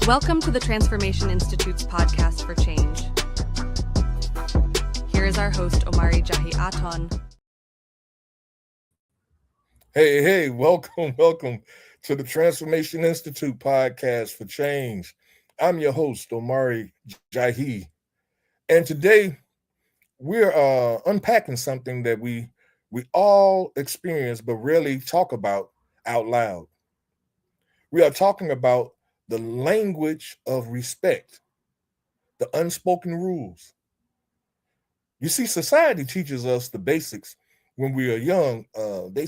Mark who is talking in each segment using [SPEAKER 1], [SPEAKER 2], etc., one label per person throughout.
[SPEAKER 1] Welcome to the Transformation Institute's podcast for change. Here is our host, Omari Jahi Aton.
[SPEAKER 2] Hey, welcome to the Transformation Institute podcast for change. I'm your host, Omari Jahi. And today we're unpacking something that we all experience but rarely talk about out loud. We are talking about the language of respect, the unspoken rules. You see, society teaches us the basics when we are young. They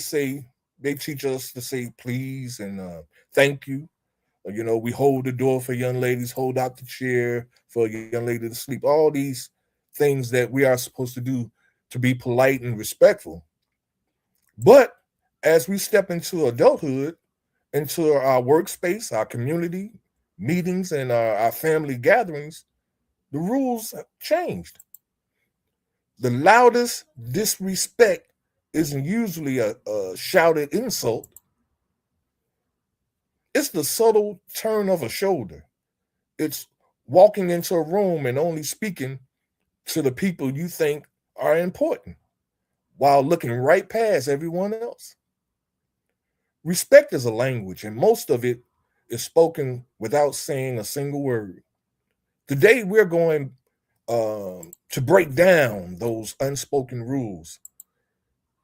[SPEAKER 2] teach us to say please and thank you. We hold the door for young ladies, hold out the chair for a young lady to sleep. All these things that we are supposed to do to be polite and respectful. But as we step into adulthood, into our workspace, our community meetings, and our family gatherings, the rules have changed. The loudest disrespect isn't usually a shouted insult. It's the subtle turn of a shoulder. It's walking into a room and only speaking to the people you think are important while looking right past everyone else. Respect is a language, and most of it is spoken without saying a single word. Today, we're going to break down those unspoken rules.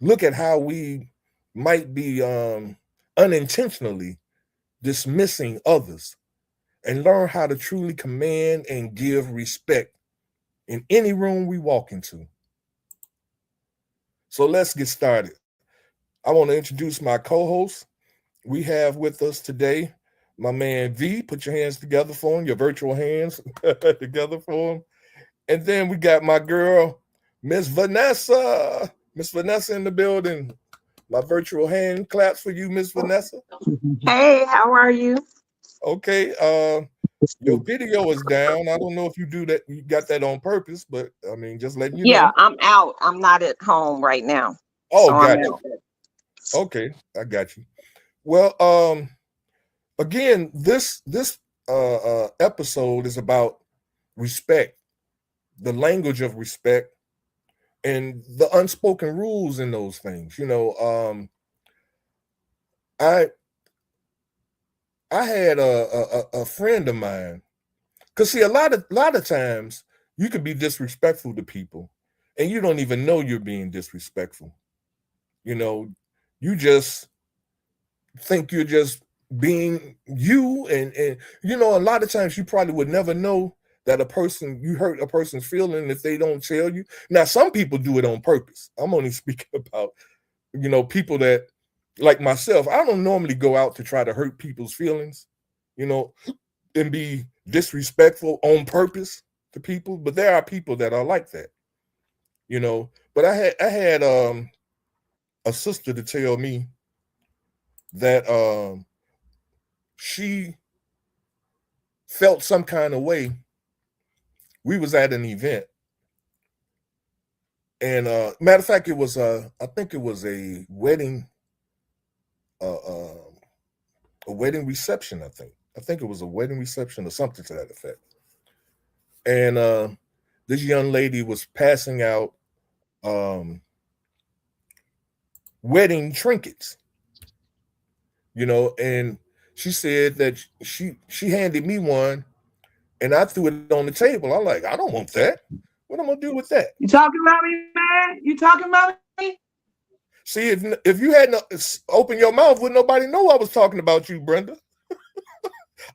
[SPEAKER 2] Look at how we might be unintentionally dismissing others and learn how to truly command and give respect in any room we walk into. So let's get started. I want to introduce my co-host. We have with us today my man V. Put your hands together for him, your virtual hands together for him. And then we got my girl, Miss Vanessa. Miss Vanessa in the building. My virtual hand claps for you, Miss Vanessa.
[SPEAKER 3] Hey, how are you?
[SPEAKER 2] Okay. Your video is down. I don't know if you do that. You got that on purpose, but I mean, just letting you
[SPEAKER 3] Yeah,
[SPEAKER 2] know.
[SPEAKER 3] I'm out. I'm not at home right now.
[SPEAKER 2] Oh,
[SPEAKER 3] So I'm
[SPEAKER 2] got
[SPEAKER 3] out.
[SPEAKER 2] you. Okay, I got you. Well, again, this episode is about respect, the language of respect, and the unspoken rules in those things. I had a friend of mine, because see, a lot of times you can be disrespectful to people, and you don't even know you're being disrespectful. You just think you're just being you, and a lot of times you probably would never know that you hurt a person's feeling if they don't tell you. Now, some people do it on purpose. I'm only speaking about people that, like myself, I don't normally go out to try to hurt people's feelings, and be disrespectful on purpose to people. But there are people that are like that, But I had a sister to tell me that she felt some kind of way. We was at an event, and matter of fact, it was I think it was a wedding, a wedding reception. I think it was a wedding reception or something to that effect. And this young lady was passing out wedding trinkets, and she said that she handed me one, and I threw it on the table. I'm like, I don't want that. What am I gonna do with that?
[SPEAKER 4] You talking about me, man? You talking about me?
[SPEAKER 2] See, if you hadn't opened your mouth, would nobody know I was talking about you, Brenda?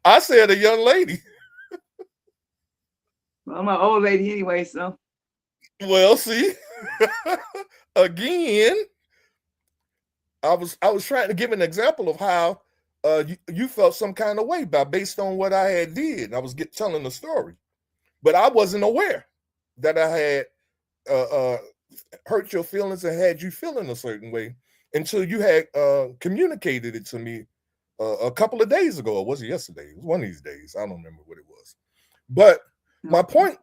[SPEAKER 2] I said a young lady.
[SPEAKER 4] Well, I'm an old lady anyway, so.
[SPEAKER 2] Well, see, again, I was trying to give an example of how you felt some kind of way based on what I had did. I was telling the story, but I wasn't aware that I had hurt your feelings and had you feeling a certain way until you had communicated it to me a couple of days ago. Or was it yesterday? It was one of these days. I don't remember what it was. But my point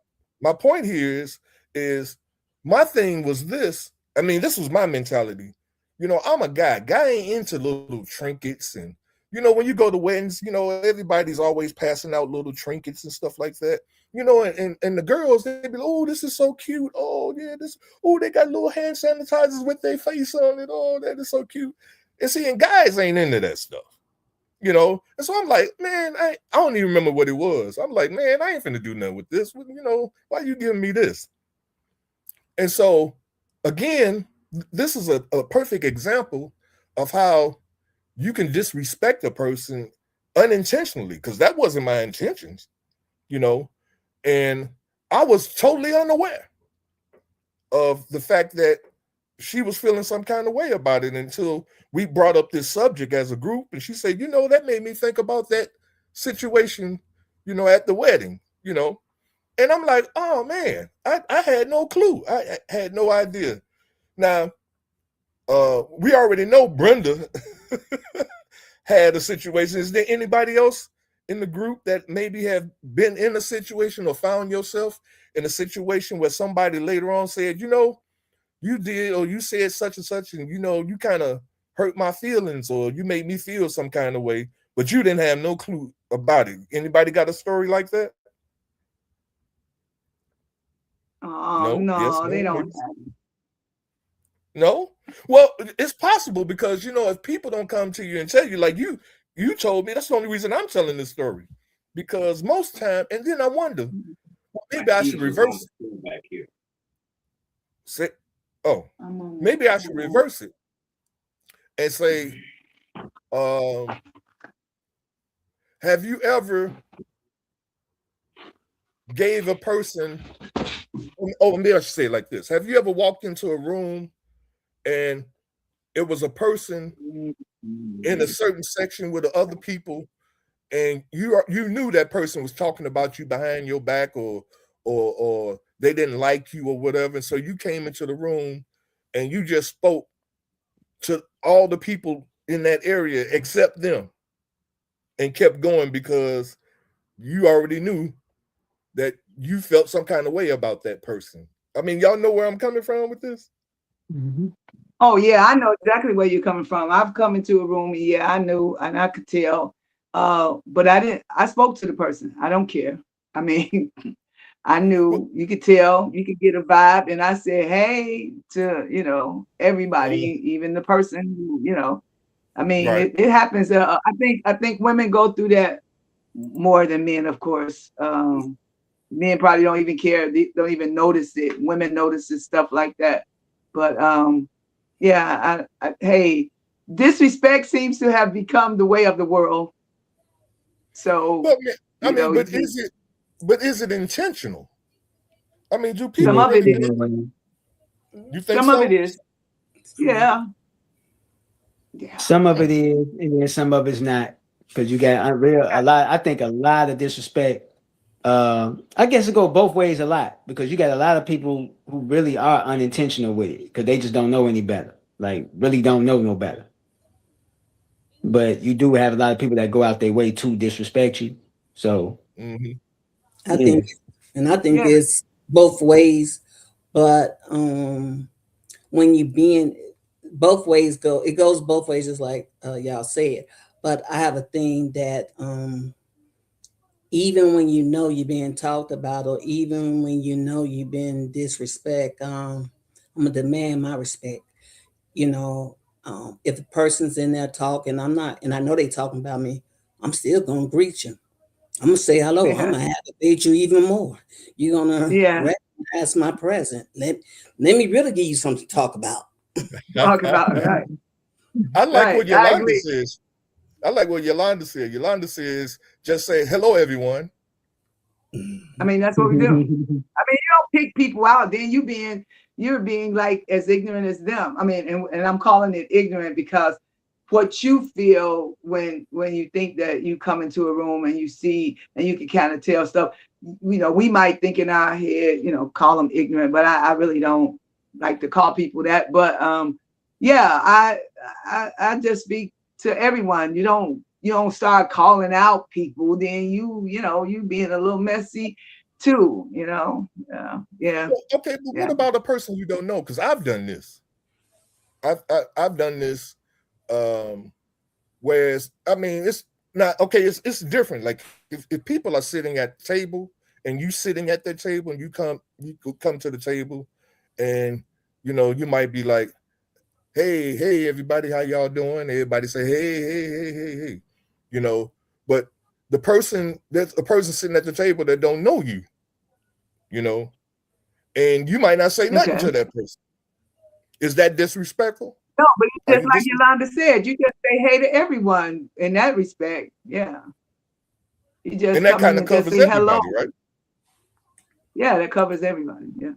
[SPEAKER 2] here is my thing was this. I mean, this was my mentality. I'm a guy. Guy ain't into little trinkets and when you go to weddings, everybody's always passing out little trinkets and stuff like that. And the girls, they be like, oh, this is so cute. Oh, yeah, they got little hand sanitizers with their face on it. Oh, that is so cute. And see, and guys ain't into that stuff. And so I'm like, man, I don't even remember what it was. I'm like, man, I ain't finna do nothing with this. Why you giving me this? And so, again, this is a perfect example of how you can disrespect a person unintentionally, because that wasn't my intentions, and I was totally unaware of the fact that she was feeling some kind of way about it until we brought up this subject as a group, and she said, that made me think about that situation, at the wedding, and I'm like, oh man, I had no clue. I had no idea. Now, we already know Brenda had a situation. Is there anybody else in the group that maybe have been in a situation or found yourself in a situation where somebody later on said, you did, or you said such and such, and you kind of hurt my feelings, or you made me feel some kind of way, but you didn't have no clue about it? Anybody got a story like that?
[SPEAKER 4] Oh,
[SPEAKER 2] No? Yes,
[SPEAKER 4] no,
[SPEAKER 2] no,
[SPEAKER 4] they don't
[SPEAKER 2] maybe.
[SPEAKER 4] have it.
[SPEAKER 2] No? Well, it's possible, because if people don't come to you and tell you, like you told me, that's the only reason I'm telling this story. Because most time, and then I wonder, well, maybe I should reverse it.
[SPEAKER 5] Back here.
[SPEAKER 2] Say, maybe I should reverse it and say, have you ever gave a person, maybe I should say it like this. Have you ever walked into a room and it was a person in a certain section with the other people, and you knew that person was talking about you behind your back, or they didn't like you or whatever, and so you came into the room and you just spoke to all the people in that area except them and kept going because you already knew that you felt some kind of way about that person? I mean, y'all know where I'm coming from with this?
[SPEAKER 4] Mm-hmm. Oh yeah, I know exactly where you're coming from. I've come into a room, and yeah, I knew, and I could tell. But I spoke to the person. I don't care. I mean, I knew, you could tell, you could get a vibe, and I said, hey, to, everybody, even the person who, I mean,
[SPEAKER 2] Right.
[SPEAKER 4] it happens. I think women go through that more than men, of course. Men probably don't even care. They don't even notice it. Women notices stuff like that. But yeah, hey, disrespect seems to have become the way of the world. So,
[SPEAKER 2] but is it intentional? I mean, do people
[SPEAKER 4] some of
[SPEAKER 2] really
[SPEAKER 4] it is.
[SPEAKER 2] You think
[SPEAKER 4] some
[SPEAKER 2] so?
[SPEAKER 4] of it is. Yeah. Yeah.
[SPEAKER 5] Some of it is, and then some of it's not, because you got a lot. I think a lot of disrespect. I guess it go both ways a lot, because you got a lot of people who really are unintentional with it because they just don't know any better. Like, really don't know no better. But you do have a lot of people that go out their way to disrespect you. So
[SPEAKER 6] I think it's both ways. But when you being both ways it goes both ways, just like y'all said. But I have a thing that even when you know you're being talked about, or even when you know you've been disrespect, I'm gonna demand my respect. If the person's in there talking, I'm not, and I know they talking about me, I'm still gonna greet you. I'm gonna say hello. I'm gonna have to beat you even more. You're gonna recognize my presence. Let me really give you something to talk about.
[SPEAKER 4] Right.
[SPEAKER 2] I like what Yolanda says. I like what Yolanda said. Yolanda says, just say hello, everyone.
[SPEAKER 4] I mean, that's what we do. I mean, you don't pick people out, then you're being like as ignorant as them. I mean, and I'm calling it ignorant because what you feel when you think that you come into a room and you see and you can kind of tell stuff, we might think in our head, call them ignorant, but I really don't like to call people that. But yeah, I just speak to everyone. You don't start calling out people, then you being a little messy too, yeah.
[SPEAKER 2] Well, okay, but what about a person you don't know? Because I've done this. I've done this Whereas, I mean, it's not okay. It's different. Like if people are sitting at the table and you sitting at that table and you come to the table, and you might be like, hey everybody, how y'all doing? Everybody say hey, but there's a person sitting at the table that don't know you, and you might not say nothing
[SPEAKER 4] Okay.
[SPEAKER 2] to that person. Is that disrespectful?
[SPEAKER 4] No, but it's
[SPEAKER 2] Are
[SPEAKER 4] just
[SPEAKER 2] you
[SPEAKER 4] like Yolanda said, you just say hey to everyone in that respect. Yeah. You just
[SPEAKER 2] and that
[SPEAKER 4] come
[SPEAKER 2] kind
[SPEAKER 4] in
[SPEAKER 2] of
[SPEAKER 4] and just
[SPEAKER 2] covers
[SPEAKER 4] say hello.
[SPEAKER 2] everybody, right?
[SPEAKER 4] Yeah, that covers everybody. Yeah.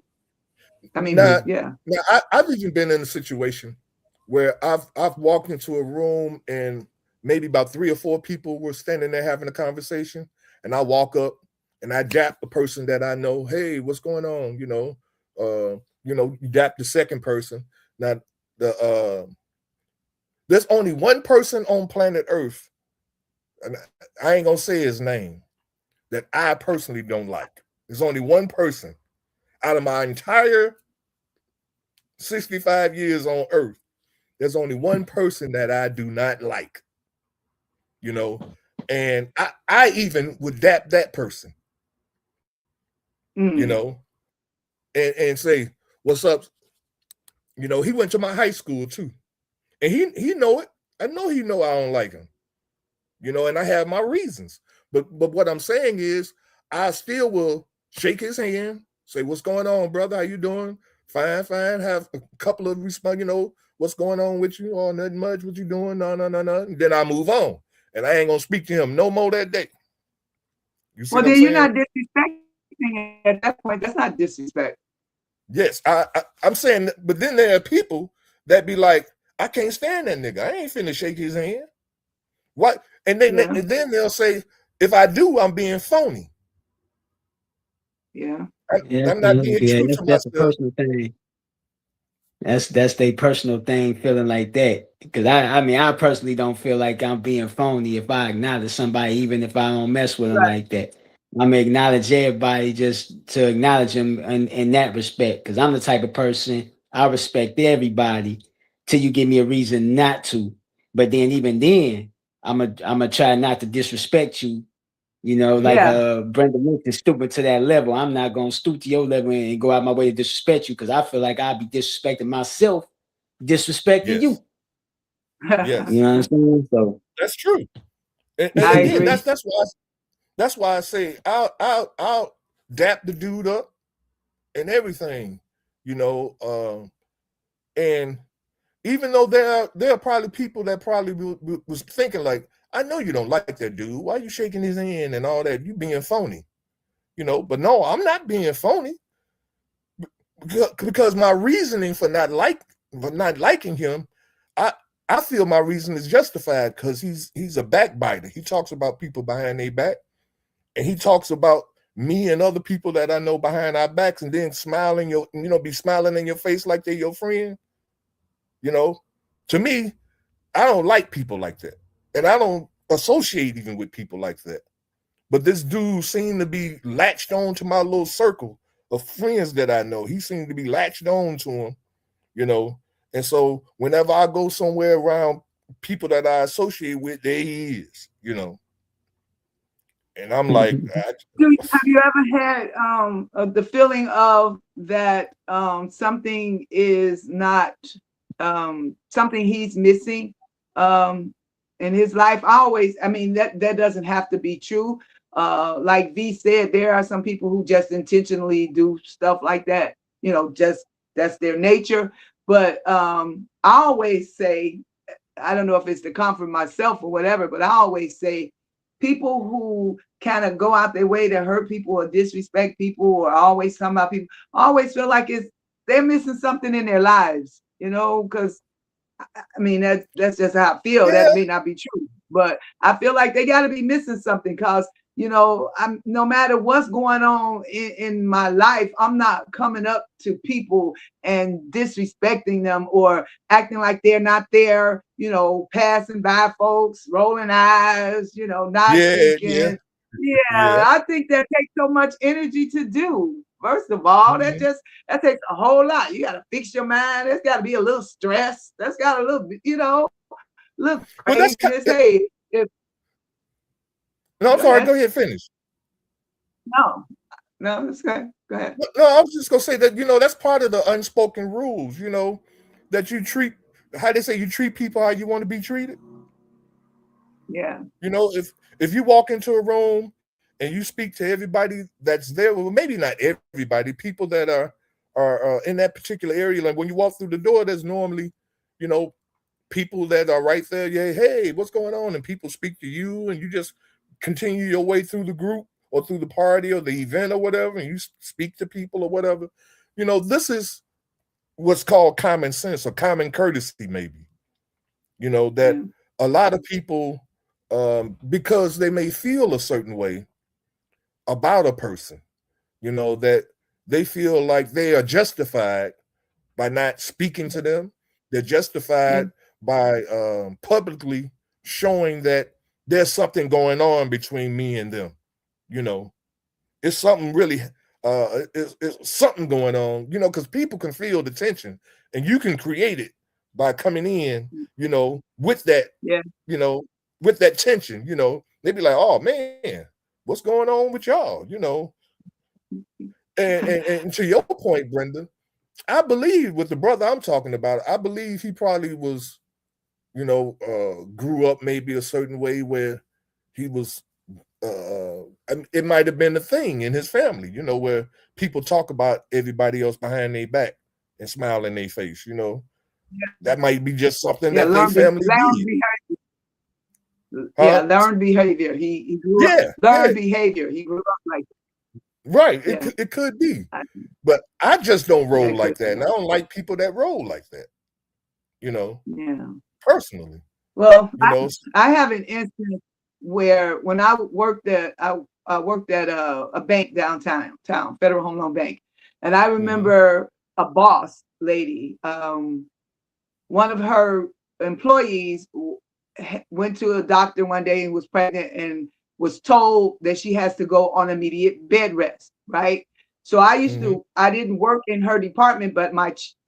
[SPEAKER 4] I mean,
[SPEAKER 2] Now,
[SPEAKER 4] yeah.
[SPEAKER 2] I've even been in a situation where I've walked into a room and maybe about 3 or 4 people were standing there having a conversation, and I walk up and I dap the person that I know. Hey, what's going on? You dap the second person. Now, there's only one person on planet Earth, and I ain't gonna say his name, that I personally don't like. There's only one person out of my entire 65 years on Earth. There's only one person that I do not like, and I even would dap that person, and say, what's up? He went to my high school too. And he know it. I know he know I don't like him, and I have my reasons. But what I'm saying is I still will shake his hand, say, what's going on, brother? How you doing? Fine. Have a couple of response, what's going on with you? Oh, nothing much. What you doing? No. And then I move on. And I ain't gonna speak to him no more that day. You see
[SPEAKER 4] Well,
[SPEAKER 2] what I'm
[SPEAKER 4] then you're
[SPEAKER 2] saying?
[SPEAKER 4] not disrespecting at that point. That's not disrespect.
[SPEAKER 2] Yes, I'm saying, but then there are people that be like, I can't stand that nigga. I ain't finna shake his hand. What? And then they'll say, if I do, I'm being phony.
[SPEAKER 4] Yeah.
[SPEAKER 2] I'm not being true to
[SPEAKER 5] That's a
[SPEAKER 2] myself.
[SPEAKER 5] personal thing. That's their personal thing, feeling like that. Because I mean, I personally don't feel like I'm being phony if I acknowledge somebody, even if I don't mess with them
[SPEAKER 4] Right.
[SPEAKER 5] like that. I'm gonna acknowledge everybody just to acknowledge them in that respect. Because I'm the type of person, I respect everybody till you give me a reason not to. But then even then, I'm a try not to disrespect you. Like
[SPEAKER 4] Yeah.
[SPEAKER 5] Brenda Lynch is stooping to that level. I'm not gonna stoop to your level and go out my way to disrespect you, because I feel like I'd be disrespecting myself, disrespecting
[SPEAKER 2] Yes,
[SPEAKER 5] you.
[SPEAKER 2] yes,
[SPEAKER 5] You know what I'm saying? So
[SPEAKER 2] that's true. And
[SPEAKER 4] I
[SPEAKER 2] again,
[SPEAKER 4] agree.
[SPEAKER 2] that's why I say I'll dap the dude up and everything, and even though there are probably people that probably was thinking like, I know you don't like that dude. Why are you shaking his hand and all that? You being phony, But no, I'm not being phony, because my reasoning for not liking him, I I feel my reason is justified because he's a backbiter. He talks about people behind their back, and he talks about me and other people that I know behind our backs, and then be smiling in your face like they're your friend. To me, I don't like people like that, and I don't associate even with people like that. But this dude seemed to be latched on to my little circle of friends that I know. He seemed to be latched on to him, you know. And so whenever I go somewhere around people that I associate with, there he is. And I'm like,
[SPEAKER 4] Have you ever had the feeling of that something is not something he's missing in his life? I mean, that doesn't have to be true. Like V said, there are some people who just intentionally do stuff like that. Just that's their nature. But I always say, I don't know if it's to comfort myself or whatever, but I always say people who kind of go out their way to hurt people or disrespect people or always come about people, I always feel like they're missing something in their lives, because I mean, that's just how I feel.
[SPEAKER 2] yeah,
[SPEAKER 4] That may not be true, but I feel like they got to be missing something because, I'm no matter what's going on in my life, I'm not coming up to people and disrespecting them or acting like they're not there, passing by folks, rolling eyes, not
[SPEAKER 2] yeah.
[SPEAKER 4] speaking. Yeah,
[SPEAKER 2] Yeah.
[SPEAKER 4] I think that takes so much energy to do. First of all, that
[SPEAKER 2] Mhm.
[SPEAKER 4] takes a whole lot. You got to fix your mind. There's got to be a little stress. That's got a little, look,
[SPEAKER 2] Well, that's
[SPEAKER 4] craziness. Hey, if
[SPEAKER 2] no, I'm
[SPEAKER 4] go
[SPEAKER 2] sorry.
[SPEAKER 4] ahead.
[SPEAKER 2] Go ahead, finish.
[SPEAKER 4] No, it's good. Go ahead.
[SPEAKER 2] No, I was just gonna say that that's part of the unspoken rules. That you treat how they say you treat people how you want to be treated.
[SPEAKER 4] Yeah.
[SPEAKER 2] If you walk into a room and you speak to everybody that's there, well, maybe not everybody, people that are in that particular area. Like when you walk through the door, there's normally, you know, people that are right there. Yeah, hey, what's going on? And people speak to you, and you just continue your way through the group or through the party or the event or whatever, and you speak to people or whatever. This is what's called common sense or common courtesy, maybe. That
[SPEAKER 4] Yeah.
[SPEAKER 2] a lot of people, because they may feel a certain way about a person, that they feel like they are justified by not speaking to them. They're justified by publicly showing that there's something going on between me and them. It's something really, it's something going on, because people can feel the tension and you can create it by coming in, with that,
[SPEAKER 4] Yeah.
[SPEAKER 2] with that tension, they'd be like, oh man, what's going on with y'all, and to your point, Brenda, I believe with the brother I'm talking about, I believe he probably was, grew up maybe a certain way where he was, it might have been a thing in his family, where people talk about everybody else behind their back and smile in their face, that might be just something
[SPEAKER 4] Yeah.
[SPEAKER 2] that their family did.
[SPEAKER 4] Yeah, learned behavior. He grew up learned behavior. He grew up like
[SPEAKER 2] right.
[SPEAKER 4] Yeah.
[SPEAKER 2] It could be, but I just don't
[SPEAKER 4] Yeah,
[SPEAKER 2] roll
[SPEAKER 4] it
[SPEAKER 2] like
[SPEAKER 4] could
[SPEAKER 2] that, and I don't like people that roll like that,
[SPEAKER 4] Yeah.
[SPEAKER 2] personally.
[SPEAKER 4] Well,
[SPEAKER 2] You know,
[SPEAKER 4] I have an instance where when I worked at a bank downtown, Federal Home Loan Bank, and I remember a boss lady, one of her employees went to a doctor one day and was pregnant and was told that she has to go on immediate bed rest, right? So I didn't work in her department, but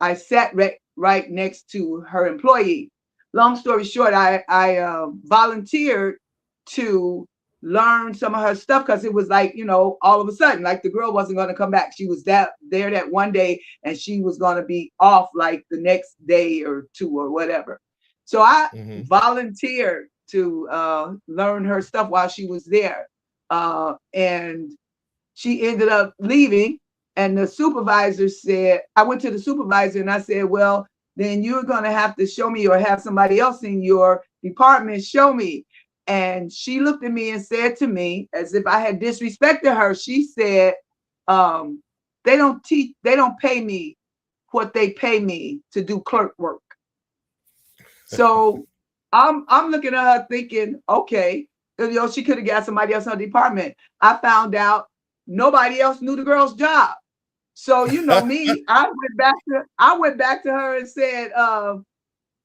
[SPEAKER 4] I sat right next to her employee. Long story short, I volunteered to learn some of her stuff because it was like, all of a sudden, like the girl wasn't going to come back. She was there that one day and she was going to be off like the next day or two or whatever. So I volunteered to learn her stuff while she was there. And she ended up leaving. And the supervisor said, I went to the supervisor and I said, well, then you're going to have to show me or have somebody else in your department show me. And she looked at me and said to me, as if I had disrespected her, she said, they don't pay me what they pay me to do clerk work. So I'm looking at her thinking, okay, she could have got somebody else in her department. I found out nobody else knew the girl's job. So me, I went back to her and said,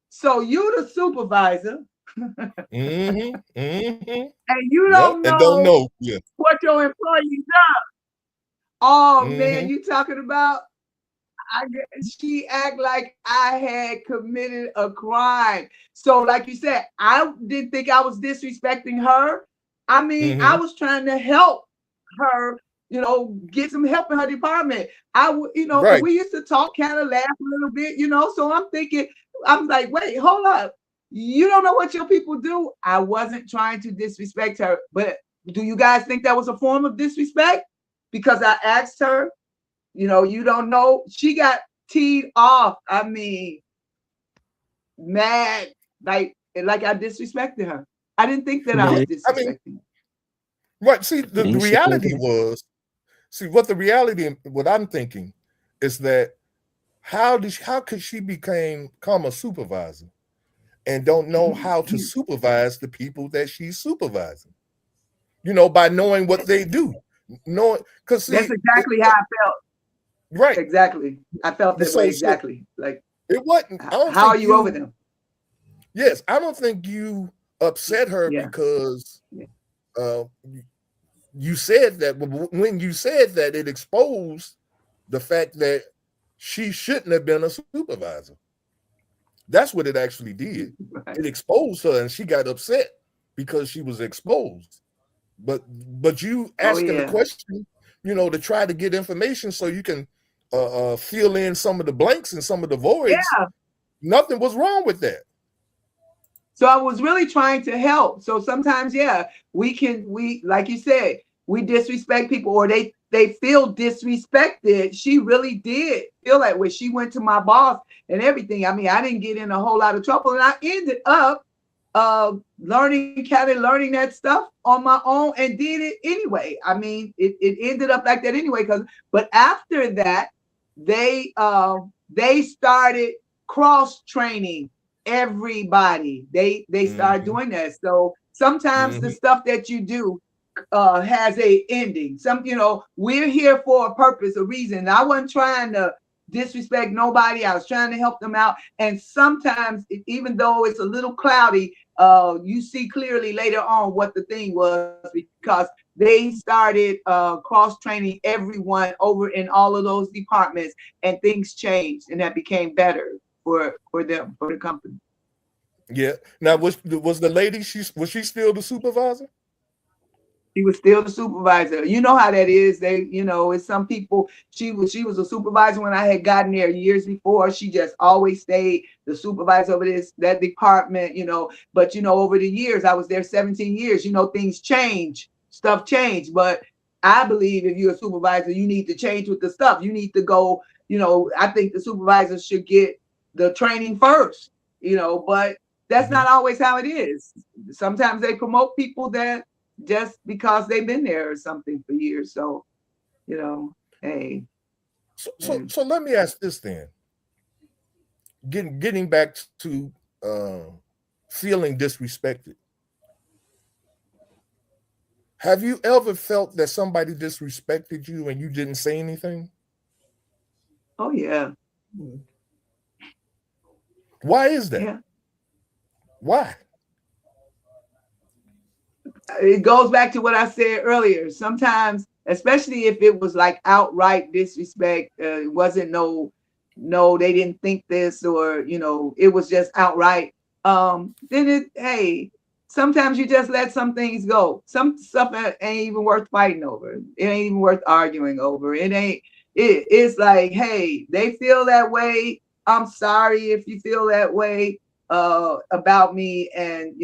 [SPEAKER 4] so you the supervisor, and you don't
[SPEAKER 2] and don't
[SPEAKER 4] know
[SPEAKER 2] know,
[SPEAKER 4] what your employee does. Oh man,
[SPEAKER 2] Mhm.
[SPEAKER 4] you talking about? She act like I had committed a crime. So, like you said, I didn't think I was disrespecting her. I mean, I was trying to help her, get some help in her department. And
[SPEAKER 2] Right.
[SPEAKER 4] we used to talk, kind of laugh a little bit, So I'm thinking, I'm like, wait, hold up. You don't know what your people do. I wasn't trying to disrespect her, but do you guys think that was a form of disrespect? Because I asked her, you don't know. She got teed off. I mean, mad, like I disrespected her. I didn't think that I was
[SPEAKER 2] I mean,
[SPEAKER 4] disrespecting her.
[SPEAKER 2] right. See, the reality was, what I'm thinking is that how could she become a supervisor and don't know how to supervise the people that she's supervising? By knowing what they do, knowing because
[SPEAKER 4] That's exactly how I felt.
[SPEAKER 2] right,
[SPEAKER 4] Exactly, I felt that way.
[SPEAKER 2] so
[SPEAKER 4] Exactly, like
[SPEAKER 2] it wasn't. I don't
[SPEAKER 4] how are
[SPEAKER 2] think
[SPEAKER 4] you over them?
[SPEAKER 2] Yes, I don't think you upset her
[SPEAKER 4] Yeah.
[SPEAKER 2] because uh, you said that. When you said that, it exposed the fact that she shouldn't have been a supervisor. That's what it actually did.
[SPEAKER 4] Right.
[SPEAKER 2] It exposed her, and she got upset because she was exposed. But you
[SPEAKER 4] Oh
[SPEAKER 2] asking the
[SPEAKER 4] yeah.
[SPEAKER 2] question, to try to get information so you can fill in some of the blanks and some of the voids.
[SPEAKER 4] Yeah.
[SPEAKER 2] Nothing was wrong with that.
[SPEAKER 4] So I was really trying to help. So sometimes, yeah, we like you said, we disrespect people, or they feel disrespected. She really did feel that way. She went to my boss and everything. I mean, I didn't get in a whole lot of trouble, and I ended up learning that stuff on my own and did it anyway. I mean, it ended up like that anyway. But after that, they started cross training everybody. They started doing that. So sometimes the stuff that you do has a ending. We're here for a purpose, a reason. I wasn't trying to disrespect nobody. I was trying to help them out. And sometimes, even though it's a little cloudy, you see clearly later on what the thing was, because they started cross-training everyone over in all of those departments, and things changed, and that became better for them, for the company.
[SPEAKER 2] Yeah. Now, was the lady, was she still the supervisor?
[SPEAKER 4] She was still the supervisor. You know how that is. It's some people. She was a supervisor when I had gotten there years before. She just always stayed the supervisor over that department. But over the years, I was there 17 years. Things change, stuff change. But I believe if you're a supervisor, you need to change with the stuff. You need to go. I think the supervisor should get the training first. But that's not always how it is. Sometimes they promote people that just because they've been there or something for years. So, hey.
[SPEAKER 2] So let me ask this then. Getting back to feeling disrespected. Have you ever felt that somebody disrespected you and you didn't say anything?
[SPEAKER 4] Oh yeah.
[SPEAKER 2] Why is that?
[SPEAKER 4] Yeah.
[SPEAKER 2] Why?
[SPEAKER 4] It goes back to what I said earlier. Sometimes, especially if it was like outright disrespect, it wasn't no, they didn't think this, or it was just outright. Then sometimes you just let some things go. Some stuff ain't even worth fighting over. It ain't even worth arguing over. It's like, hey, they feel that way. I'm sorry if you feel that way about me, and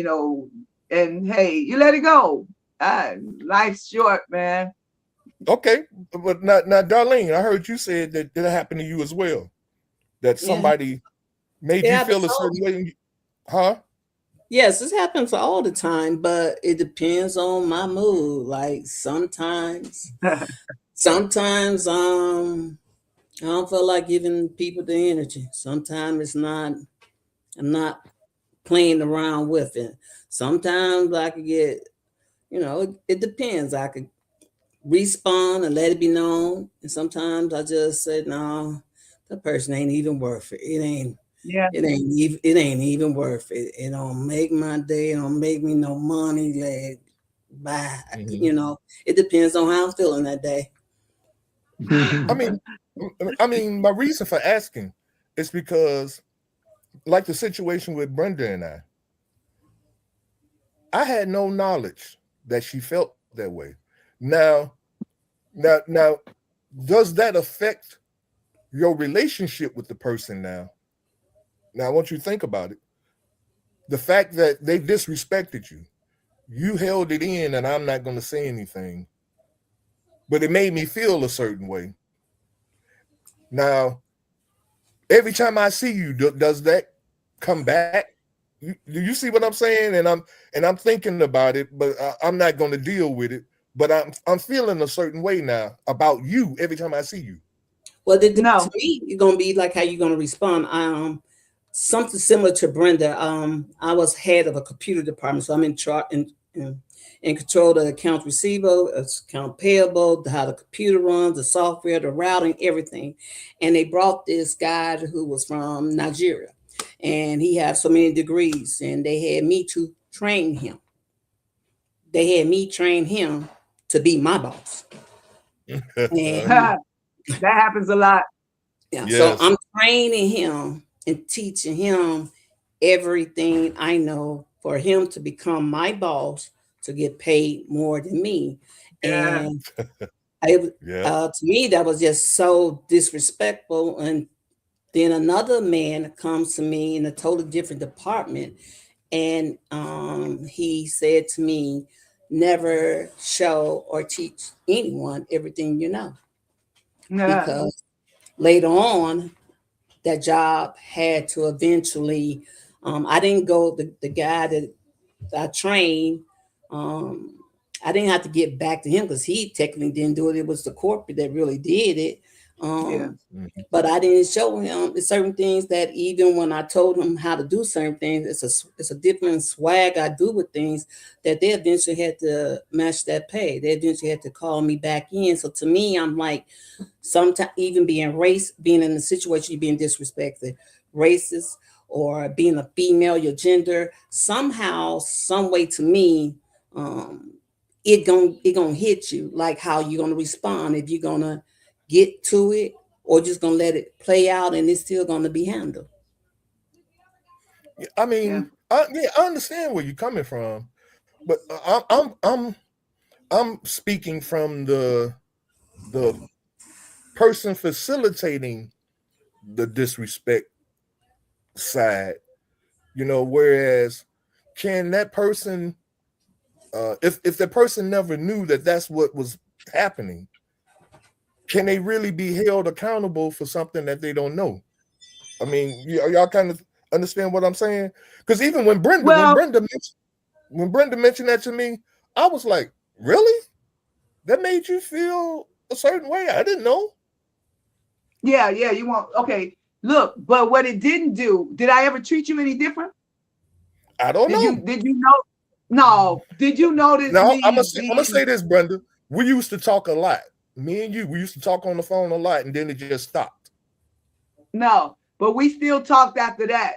[SPEAKER 4] and hey, you let it go. Life's short, man.
[SPEAKER 2] Okay, but now, Darlene, I heard you said that happened to you as well. That somebody made you feel a certain way. Huh?
[SPEAKER 6] Yes, this happens all the time, but it depends on my mood. Like sometimes I don't feel like giving people the energy. Sometimes I'm not playing around with it. Sometimes I could get, it depends. I could respond and let it be known. And sometimes I just say, no, the person ain't even worth it. It ain't even worth it. It don't make my day. It don't make me no money. Like, bye. It depends on how I'm feeling that day.
[SPEAKER 2] I mean, my reason for asking is because, like the situation with Brenda and I had no knowledge that she felt that way. Now, does that affect your relationship with the person now? Now, I want you to think about it. The fact that they disrespected you, you held it in, and I'm not going to say anything, but it made me feel a certain way. Now, every time I see you, does that come back? Do you see what I'm saying? And I'm thinking about it, but I'm not going to deal with it. But I'm feeling a certain way now about you every time I see you.
[SPEAKER 6] Well, to me, it's gonna be like how you're gonna respond. Something similar to Brenda. I was head of a computer department, so I'm in charge in control of the accounts receivable, account payable, how the computer runs, the software, the routing, everything. And they brought this guy who was from Nigeria, and he had so many degrees, and they had me to train him. They had me train him to be my boss.
[SPEAKER 4] And that happens a lot.
[SPEAKER 6] Yeah. Yes. So I'm training him and teaching him everything I know for him to become my boss to get paid more than me.
[SPEAKER 4] Yeah.
[SPEAKER 6] And
[SPEAKER 2] Yeah.
[SPEAKER 6] to me, that was just so disrespectful. And then another man comes to me in a totally different department, and he said to me, never show or teach anyone everything you know.
[SPEAKER 4] Yeah.
[SPEAKER 6] Because later on, that job had to eventually, I didn't go, the guy that I trained, um, I didn't have to get back to him because he technically didn't do it. It was the corporate that really did it.
[SPEAKER 4] Yeah.
[SPEAKER 2] Mhm.
[SPEAKER 6] But I didn't show him certain things that even when I told him how to do certain things, it's a different swag I do with things that they eventually had to match that pay. They eventually had to call me back in. So to me, I'm like, sometimes even being in a situation you're being disrespected, racist, or being a female, your gender, somehow, some way to me, it gonna hit you, like how you're gonna respond, if you're gonna get to it or just gonna let it play out and it's still gonna be handled.
[SPEAKER 2] Yeah, I
[SPEAKER 4] Yeah.
[SPEAKER 2] mean, I understand where you're coming from, but I'm speaking from the person facilitating the disrespect side. Whereas can that person, if the person never knew that that's what was happening, can they really be held accountable for something that they don't know? I mean, y'all kind of understand what I'm saying? Because even when
[SPEAKER 4] Well,
[SPEAKER 2] Brenda mentioned that to me, I was like, really? That made you feel a certain way? I didn't know.
[SPEAKER 4] yeah, you want, okay. Look, but what it didn't do, did I ever treat you any different?
[SPEAKER 2] I don't know.
[SPEAKER 4] Did you know? No. Did you notice
[SPEAKER 2] Now
[SPEAKER 4] me
[SPEAKER 2] I'm gonna say
[SPEAKER 4] being,
[SPEAKER 2] this, Brenda. We used to talk a lot. Me and you, we used to talk on the phone a lot, and then it just stopped.
[SPEAKER 4] no, but we still talked after that.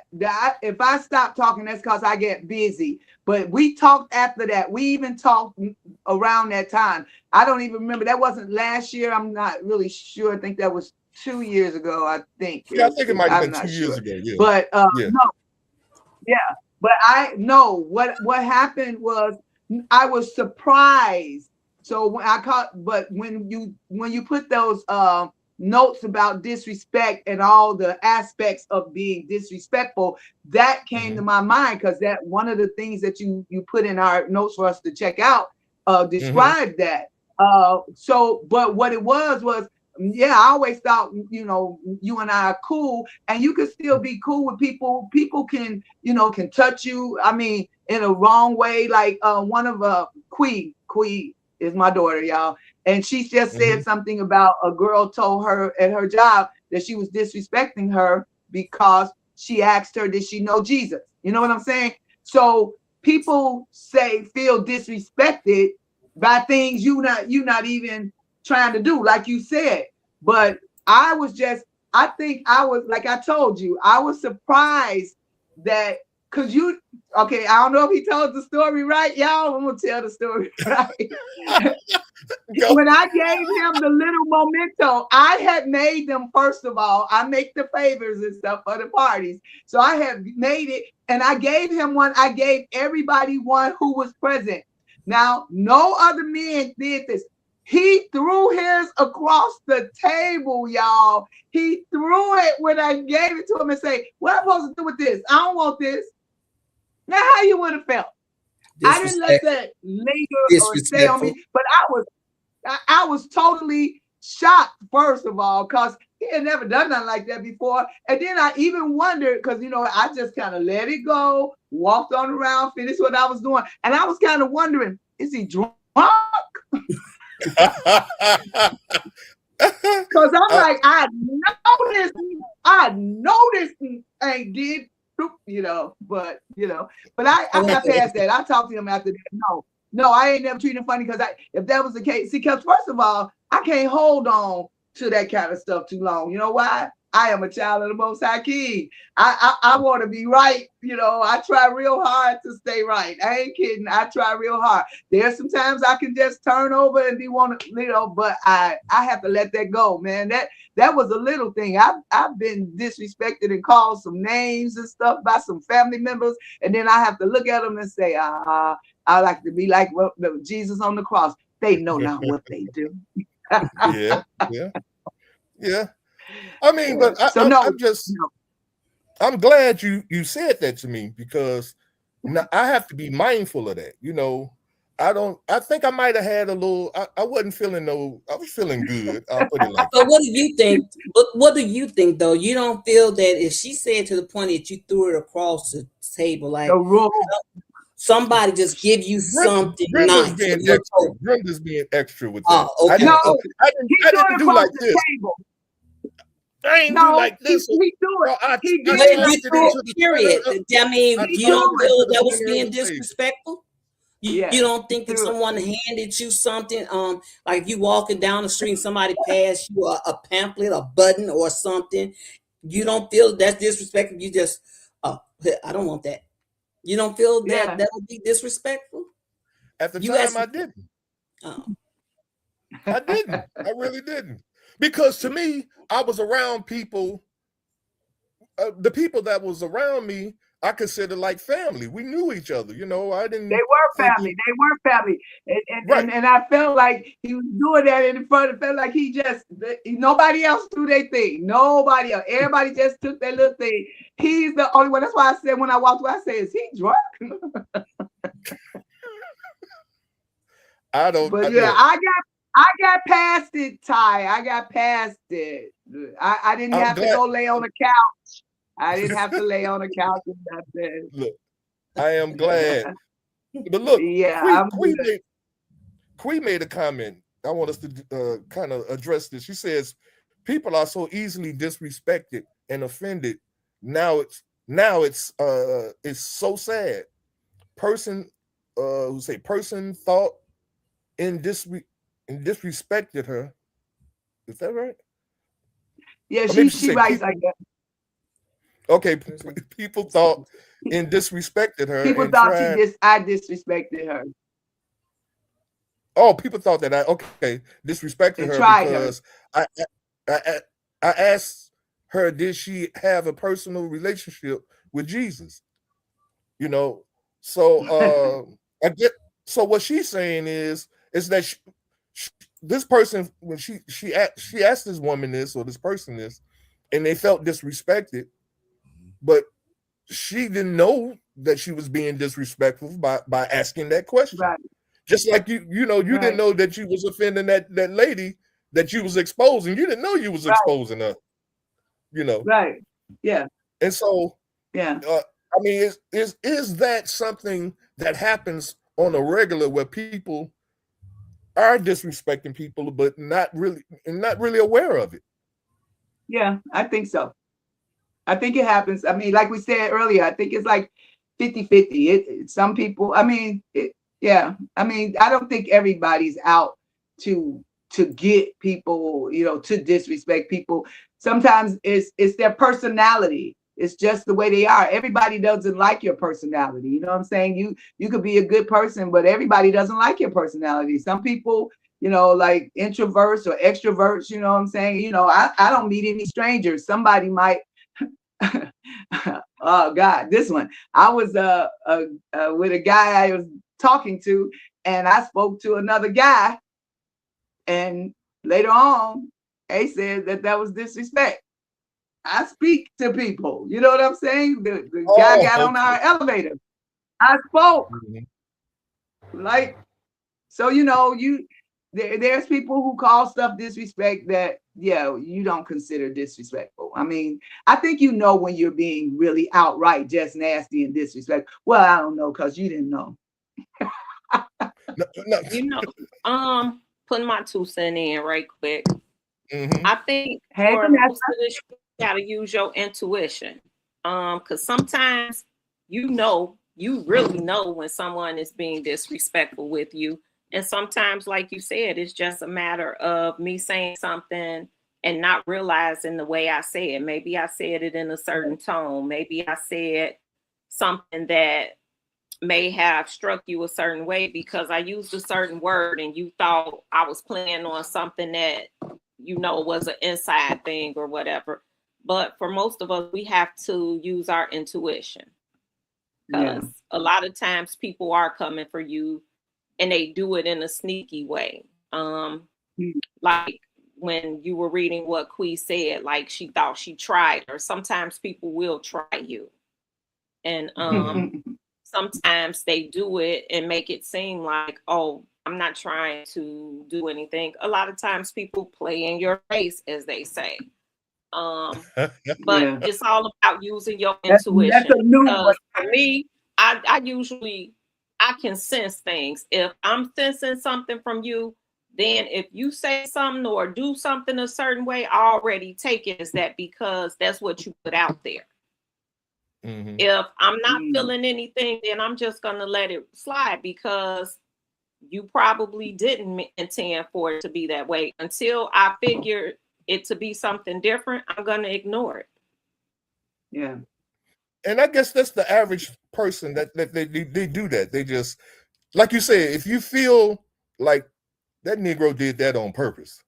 [SPEAKER 4] If I stop talking, that's because I get busy. But we talked after that. We even talked around that time. I don't even remember. That wasn't last year. I'm not really sure. I think that was 2 years ago. I think it
[SPEAKER 2] Yeah, I
[SPEAKER 4] was
[SPEAKER 2] think it
[SPEAKER 4] two.
[SPEAKER 2] might have
[SPEAKER 4] I'm
[SPEAKER 2] been
[SPEAKER 4] not
[SPEAKER 2] 2 years
[SPEAKER 4] sure.
[SPEAKER 2] ago. Yeah,
[SPEAKER 4] But
[SPEAKER 2] yeah.
[SPEAKER 4] no, yeah. But I know what happened was I was surprised. So when I caught, but when you put those notes about disrespect and all the aspects of being disrespectful, that came to my mind because that one of the things that you put in our notes for us to check out
[SPEAKER 2] Mm-hmm.
[SPEAKER 4] described that. So but what it was yeah, I always thought, you and I are cool, and you can still be cool with people. People can, can touch you. I mean, in a wrong way. Like one of Quee is my daughter, y'all, and she just
[SPEAKER 2] Mm-hmm.
[SPEAKER 4] said something about a girl told her at her job that she was disrespecting her because she asked her, did she know Jesus? You know what I'm saying? So people feel disrespected by things you not even trying to do, like you said. But I think I was, like I told you, I was surprised that, because okay, I don't know if he told the story right, y'all. I'm gonna tell the story right.
[SPEAKER 2] Go.
[SPEAKER 4] When I gave him the little memento, I had made them, first of all, I make the favors and stuff for the parties. So I had made it, and I gave him one. I gave everybody one who was present. Now, no other men did this. He threw his across the table, y'all. He threw it when I gave it to him and say, what am I supposed to do with this? I don't want this. Now, how you would have felt? I didn't let that linger or stay on
[SPEAKER 6] Disrespectful.
[SPEAKER 4] me, but I was totally shocked, first of all, because he had never done nothing like that before. And then I even wondered, because, I just kind of let it go, walked on around, finished what I was doing. And I was kind of wondering, is he drunk? Because I'm like, I noticed and did, but I got past that. I talked to him after that. No, I ain't never treated him funny, because if that was the case, see, because first of all, I can't hold on to that kind of stuff too long. You know why? I am a child of the Most High King. I want to be right. You know, I try real hard to stay right. I ain't kidding. I try real hard. There's sometimes I can just turn over and be want to, you know, but I have to let that go, man. That was a little thing. I've been disrespected and called some names and stuff by some family members, and then I have to look at them and say, I like to be like Jesus on the cross. They know not what they do.
[SPEAKER 2] Yeah. I mean, but I'm glad you said that to me, because now I have to be mindful of that. You know, I think I might have had a little, I wasn't feeling I was feeling good. I'll put it like
[SPEAKER 6] that. So what do you think? What do you think though? You don't feel that if she said to the point that you threw it across the table, like somebody just give you something nice.
[SPEAKER 2] Brenda's being extra with that.
[SPEAKER 6] Okay.
[SPEAKER 2] I didn't do like this. I ain't do like this.
[SPEAKER 4] He do it.
[SPEAKER 6] He threw it, period. I mean, you don't feel that was being disrespectful? You don't think if someone handed you something, like if you walking down the street and somebody passed you a pamphlet, a button or something, you don't feel that's disrespectful? You just, I don't want that. You don't feel that that would be disrespectful?
[SPEAKER 2] At the time, I didn't. I didn't. I really didn't. Because to me, I was around people, the people that was around me, I considered like family. We knew each other, you know.
[SPEAKER 4] They were family. And I felt like he was doing that in front. It felt like he just, nobody else threw their thing. Nobody else. Everybody just took their little thing. He's the only one. That's why I said when I walked away, I said, is he drunk?
[SPEAKER 2] I don't.
[SPEAKER 4] But I got past it, Ty. I got past it. I didn't have to go lay on the couch. I didn't have to lay on the couch and nothing.
[SPEAKER 2] Look, I am glad. But look, Quee made a comment. I want us to kind of address this. She says, people are so easily disrespected and offended. Now it's so sad. Person thought and disrespected her. Is that right?
[SPEAKER 4] Yeah, she writes like that.
[SPEAKER 2] Okay, people thought and disrespected her.
[SPEAKER 4] People thought I disrespected her.
[SPEAKER 2] Oh, people thought that I disrespected her because I asked her, did she have a personal relationship with Jesus? You know, so I get. So what she's saying is that this person, when she asked this woman this or this person this, and they felt disrespected, but she didn't know that she was being disrespectful by asking that question.
[SPEAKER 4] Right.
[SPEAKER 2] Just like you didn't know that you was offending that lady that you was exposing. You didn't know you was exposing her. You know.
[SPEAKER 4] Right. Yeah.
[SPEAKER 2] And so
[SPEAKER 4] yeah.
[SPEAKER 2] I mean, is that something that happens on a regular where people are disrespecting people, but not really aware of it?
[SPEAKER 4] Yeah, I think so. I think it happens. I mean, like we said earlier, I think it's like 50-50. Some people, I mean, I mean, I don't think everybody's out to get people, you know, to disrespect people. Sometimes it's their personality. It's just the way they are. Everybody doesn't like your personality. You know what I'm saying? You could be a good person, but everybody doesn't like your personality. Some people, you know, like introverts or extroverts, you know what I'm saying? You know, I don't meet any strangers. Somebody might, oh God, this one. I was with a guy I was talking to, and I spoke to another guy, and later on, they said that was disrespect. I speak to people, you know what I'm saying? The guy got on our elevator. I spoke. Like, so you know, there's people who call stuff disrespect that you don't consider disrespectful. I mean, I think you know when you're being really outright just nasty and disrespectful. Well, I don't know, because you didn't know.
[SPEAKER 2] No.
[SPEAKER 7] You know, putting my 2 cents in right quick. I think for most of this, you gotta use your intuition. Because sometimes you really know when someone is being disrespectful with you. And sometimes, like you said, it's just a matter of me saying something and not realizing the way I say it. Maybe I said it in a certain tone. Maybe I said something that may have struck you a certain way because I used a certain word and you thought I was playing on something that, was an inside thing or whatever. But for most of us, we have to use our intuition, because a lot of times people are coming for you and they do it in a sneaky way. Like when you were reading what Quee said, like she thought she tried her. Sometimes people will try you. And sometimes they do it and make it seem like, oh, I'm not trying to do anything. A lot of times people play in your face, as they say. But it's all about using your intuition.
[SPEAKER 4] That's a new one.
[SPEAKER 7] For me, I can sense things. If I'm sensing something from you, then if you say something or do something a certain way, I already take it as that because that's what you put out there. Mm-hmm. If I'm not feeling anything, then I'm just going to let it slide because you probably didn't intend for it to be that way. Until I figure it to be something different, I'm going to ignore it.
[SPEAKER 4] Yeah.
[SPEAKER 2] And I guess that's the average person that they do that. They just, like you said, if you feel like that Negro did that on purpose,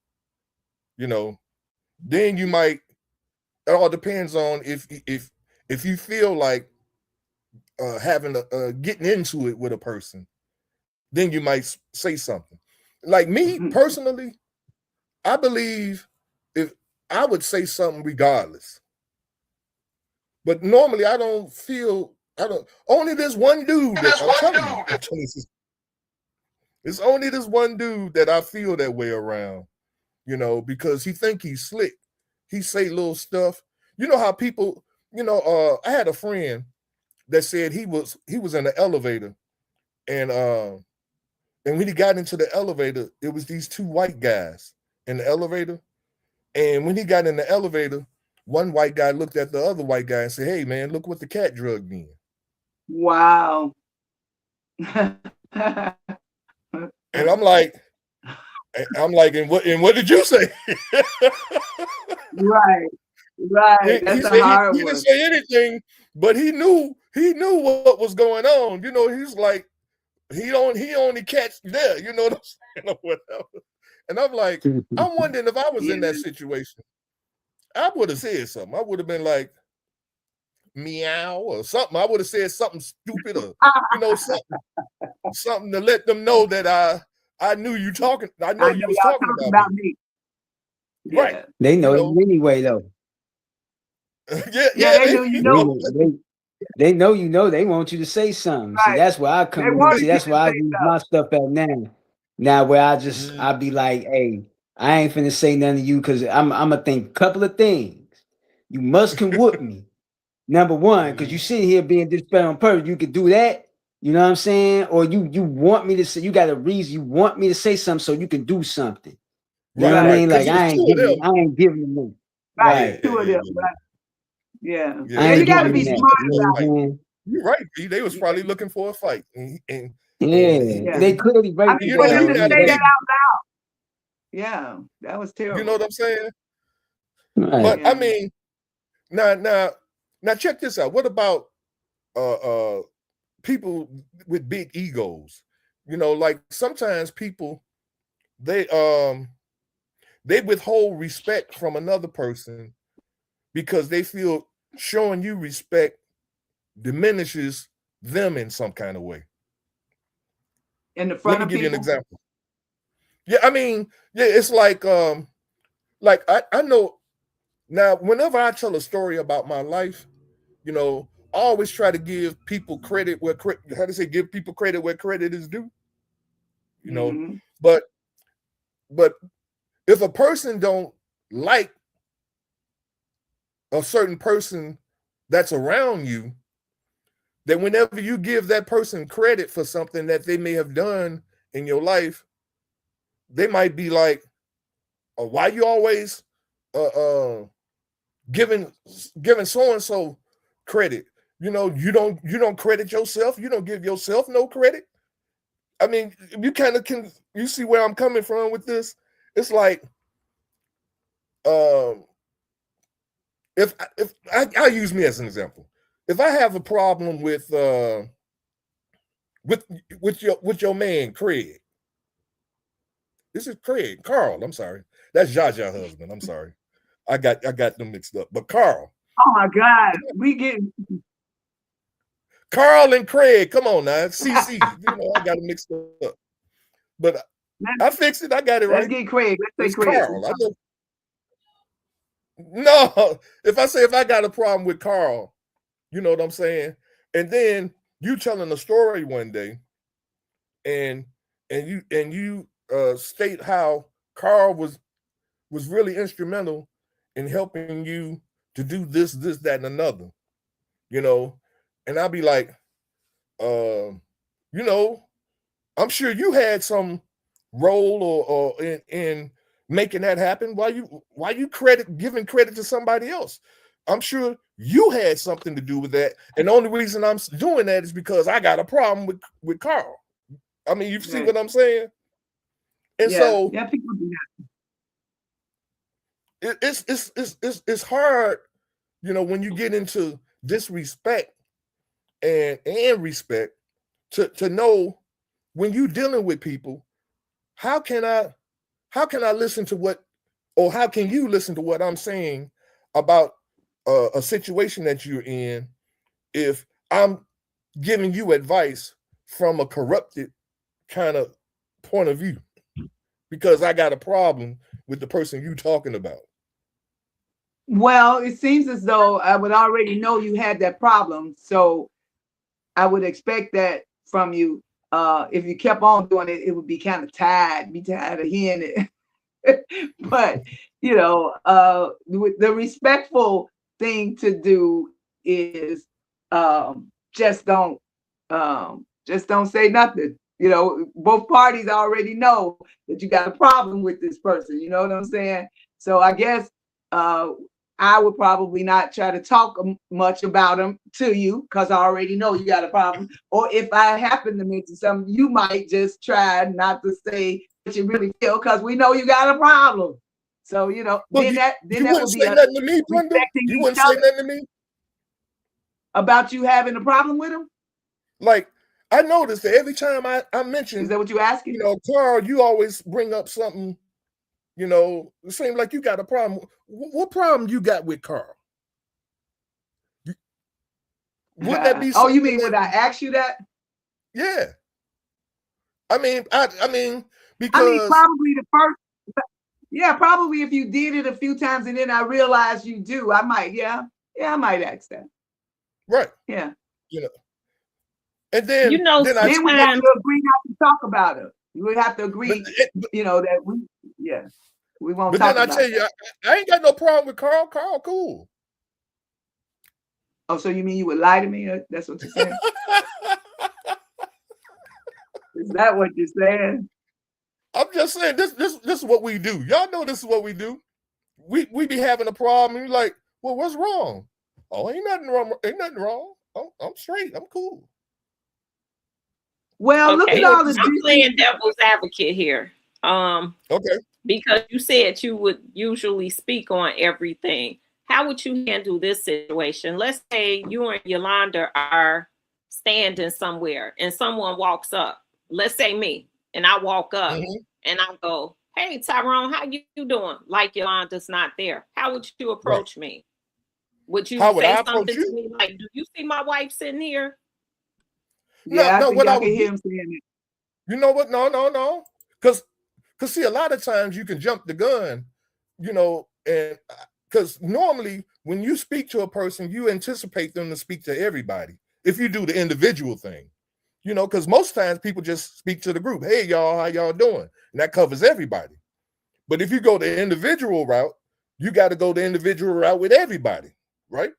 [SPEAKER 2] then you might, it all depends on if you feel like having getting into it with a person, then you might say something. Like me personally, I believe if I would say something regardless. But normally I don't only this one dude that I'm telling you, it's only this one dude that I feel that way around, because he think he's slick. He say little stuff. You know how people, I had a friend that said he was in the elevator and when he got into the elevator, it was these two white guys in the elevator. And when he got in the elevator, one white guy looked at the other white guy and said, "Hey man, look what the cat drugged me in."
[SPEAKER 4] Wow.
[SPEAKER 2] And I'm like, and what did you say?
[SPEAKER 4] Right. That's a hard one.
[SPEAKER 2] He didn't say anything, but he knew what was going on. He's like, he only catch there, you know what I'm saying, or whatever. And I'm like, I'm wondering if I was in that situation, I would have said something. I would have been like, meow or something. I would have said something stupid or something to let them know that I knew you talking. I know you was talking about me.
[SPEAKER 4] Yeah.
[SPEAKER 2] Right.
[SPEAKER 5] They know you anyway though.
[SPEAKER 2] yeah,
[SPEAKER 4] they know you know.
[SPEAKER 5] They know you know. They want you to say something.
[SPEAKER 4] Right.
[SPEAKER 5] See, that's where I come in. See, that's where I use my stuff at now. Now where I be like, hey, I ain't finna say nothing to you because I'm gonna think a couple of things. You can whoop me. Number one, because you sitting here being disrespectful on purpose. You could do that. You know what I'm saying? Or you want me to say, you got a reason, you want me to say something so you can do something. You know what I mean? Like I ain't giving them.
[SPEAKER 4] Right. Two of them. Right. Yeah. You gotta be smart about it.
[SPEAKER 2] You're right. They was probably looking for a fight. And
[SPEAKER 5] they clearly right.
[SPEAKER 4] I mean, for them to say that out loud. Yeah, that was terrible.
[SPEAKER 2] You know what I'm saying?
[SPEAKER 5] Right.
[SPEAKER 2] But I mean, now check this out. What about people with big egos? Like sometimes people they withhold respect from another person because they feel showing you respect diminishes them in some kind of way.
[SPEAKER 4] In the front
[SPEAKER 2] Let me
[SPEAKER 4] of
[SPEAKER 2] give you an
[SPEAKER 4] people?
[SPEAKER 2] example. Yeah, I mean, it's like I know now whenever I tell a story about my life, I always try to give people credit where give people credit where credit is due. But if a person don't like a certain person that's around you, then whenever you give that person credit for something that they may have done in your life, they might be like, oh, why you always giving so-and-so credit? You don't credit yourself. You don't give yourself no credit. I mean, you kind of you see where I'm coming from with this? It's like if I'll use me as an example. If I have a problem with your man Craig, this is Carl. I'm sorry, that's Jaja husband. I'm sorry, I got them mixed up. But Carl.
[SPEAKER 4] Oh my God, we get
[SPEAKER 2] Carl and Craig. Come on now, CC. I got them mixed up. But I fixed it. I got it right.
[SPEAKER 4] Let's get Craig. Let's say Craig.
[SPEAKER 2] Carl. No, if I got a problem with Carl, you know what I'm saying? And then you telling a story one day, and you state how Carl was really instrumental in helping you to do this, that, and another, and I'll be like, I'm sure you had some role or in making that happen. Why you giving credit to somebody else? I'm sure you had something to do with that. And the only reason I'm doing that is because I got a problem with Carl. I mean, you see what I'm saying? And so
[SPEAKER 4] people do that.
[SPEAKER 2] It's hard, when you get into disrespect and respect to know when you're dealing with people, how can I listen to what, or how can you listen to what I'm saying about a situation that you're in if I'm giving you advice from a corrupted kind of point of view because I got a problem with the person you talking about?
[SPEAKER 4] Well, it seems as though I would already know you had that problem, so I would expect that from you. If you kept on doing it, it would be kind of tired of hearing it. But the respectful thing to do is just don't say nothing. Both parties already know that you got a problem with this person. You know what I'm saying? So I guess I would probably not try to talk much about them to you because I already know you got a problem. Or if I happen to mention something, you might just try not to say what you really feel because we know you got a problem. So,
[SPEAKER 2] well,
[SPEAKER 4] then that would be
[SPEAKER 2] nothing to me, Brenda. You wouldn't say nothing to me
[SPEAKER 4] about you having a problem with him?
[SPEAKER 2] Like, I noticed that every time I mention,
[SPEAKER 4] is that what you're asking?
[SPEAKER 2] Carl, you always bring up something, it seems like you got a problem. What problem you got with Carl? Wouldn't that be
[SPEAKER 4] oh, you mean when I asked you that?
[SPEAKER 2] Yeah. I mean, because
[SPEAKER 4] probably the first, probably if you did it a few times and then I realized you do, I might, I might ask that.
[SPEAKER 2] Right.
[SPEAKER 4] Yeah.
[SPEAKER 2] And then,
[SPEAKER 4] then we have to agree not to talk about it. We have to agree, that we won't talk about it. But then
[SPEAKER 2] I tell you, I ain't got no problem with Carl. Carl, cool.
[SPEAKER 4] Oh, so you mean you would lie to me? That's what you're saying? Is that what you're saying?
[SPEAKER 2] I'm just saying this is what we do. Y'all know this is what we do. We be having a problem and you're like, well, what's wrong? Oh, ain't nothing wrong. I'm straight. I'm cool.
[SPEAKER 4] Well, look at all the
[SPEAKER 7] I'm playing devil's advocate here.
[SPEAKER 2] Okay.
[SPEAKER 7] Because you said you would usually speak on everything. How would you handle this situation? Let's say you and Yolanda are standing somewhere and someone walks up. Let's say me, and I walk up and I go, "Hey, Tyrone, how you doing?" Like Yolanda's not there. How would you approach me? Would you say something to me like, "Do you see my wife sitting here?"
[SPEAKER 4] Yeah, no, what I can hear him saying it.
[SPEAKER 2] You know what? No. Because see, a lot of times you can jump the gun, and because normally when you speak to a person, you anticipate them to speak to everybody. If you do the individual thing, because most times people just speak to the group. Hey, y'all, how y'all doing? And that covers everybody. But if you go the individual route, you got to go the individual route with everybody, right?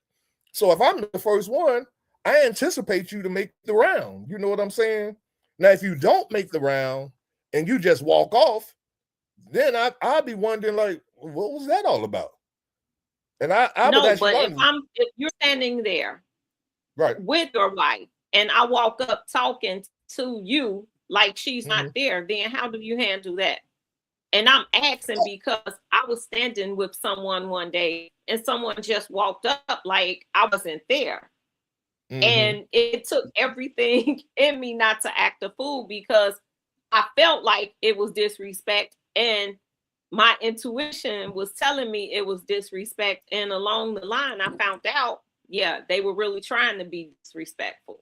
[SPEAKER 2] So if I'm the first one, I anticipate you to make the round. You know what I'm saying? Now, if you don't make the round and you just walk off, then I'll be wondering, like, what was that all about? And
[SPEAKER 7] if you're standing there,
[SPEAKER 2] right,
[SPEAKER 7] with your wife, and I walk up talking to you like she's not there, then how do you handle that? And I'm asking because I was standing with someone one day and someone just walked up like I wasn't there. And it took everything in me not to act a fool, because I felt like it was disrespect, and my intuition was telling me it was disrespect. And along the line, I found out, yeah, they were really trying to be disrespectful.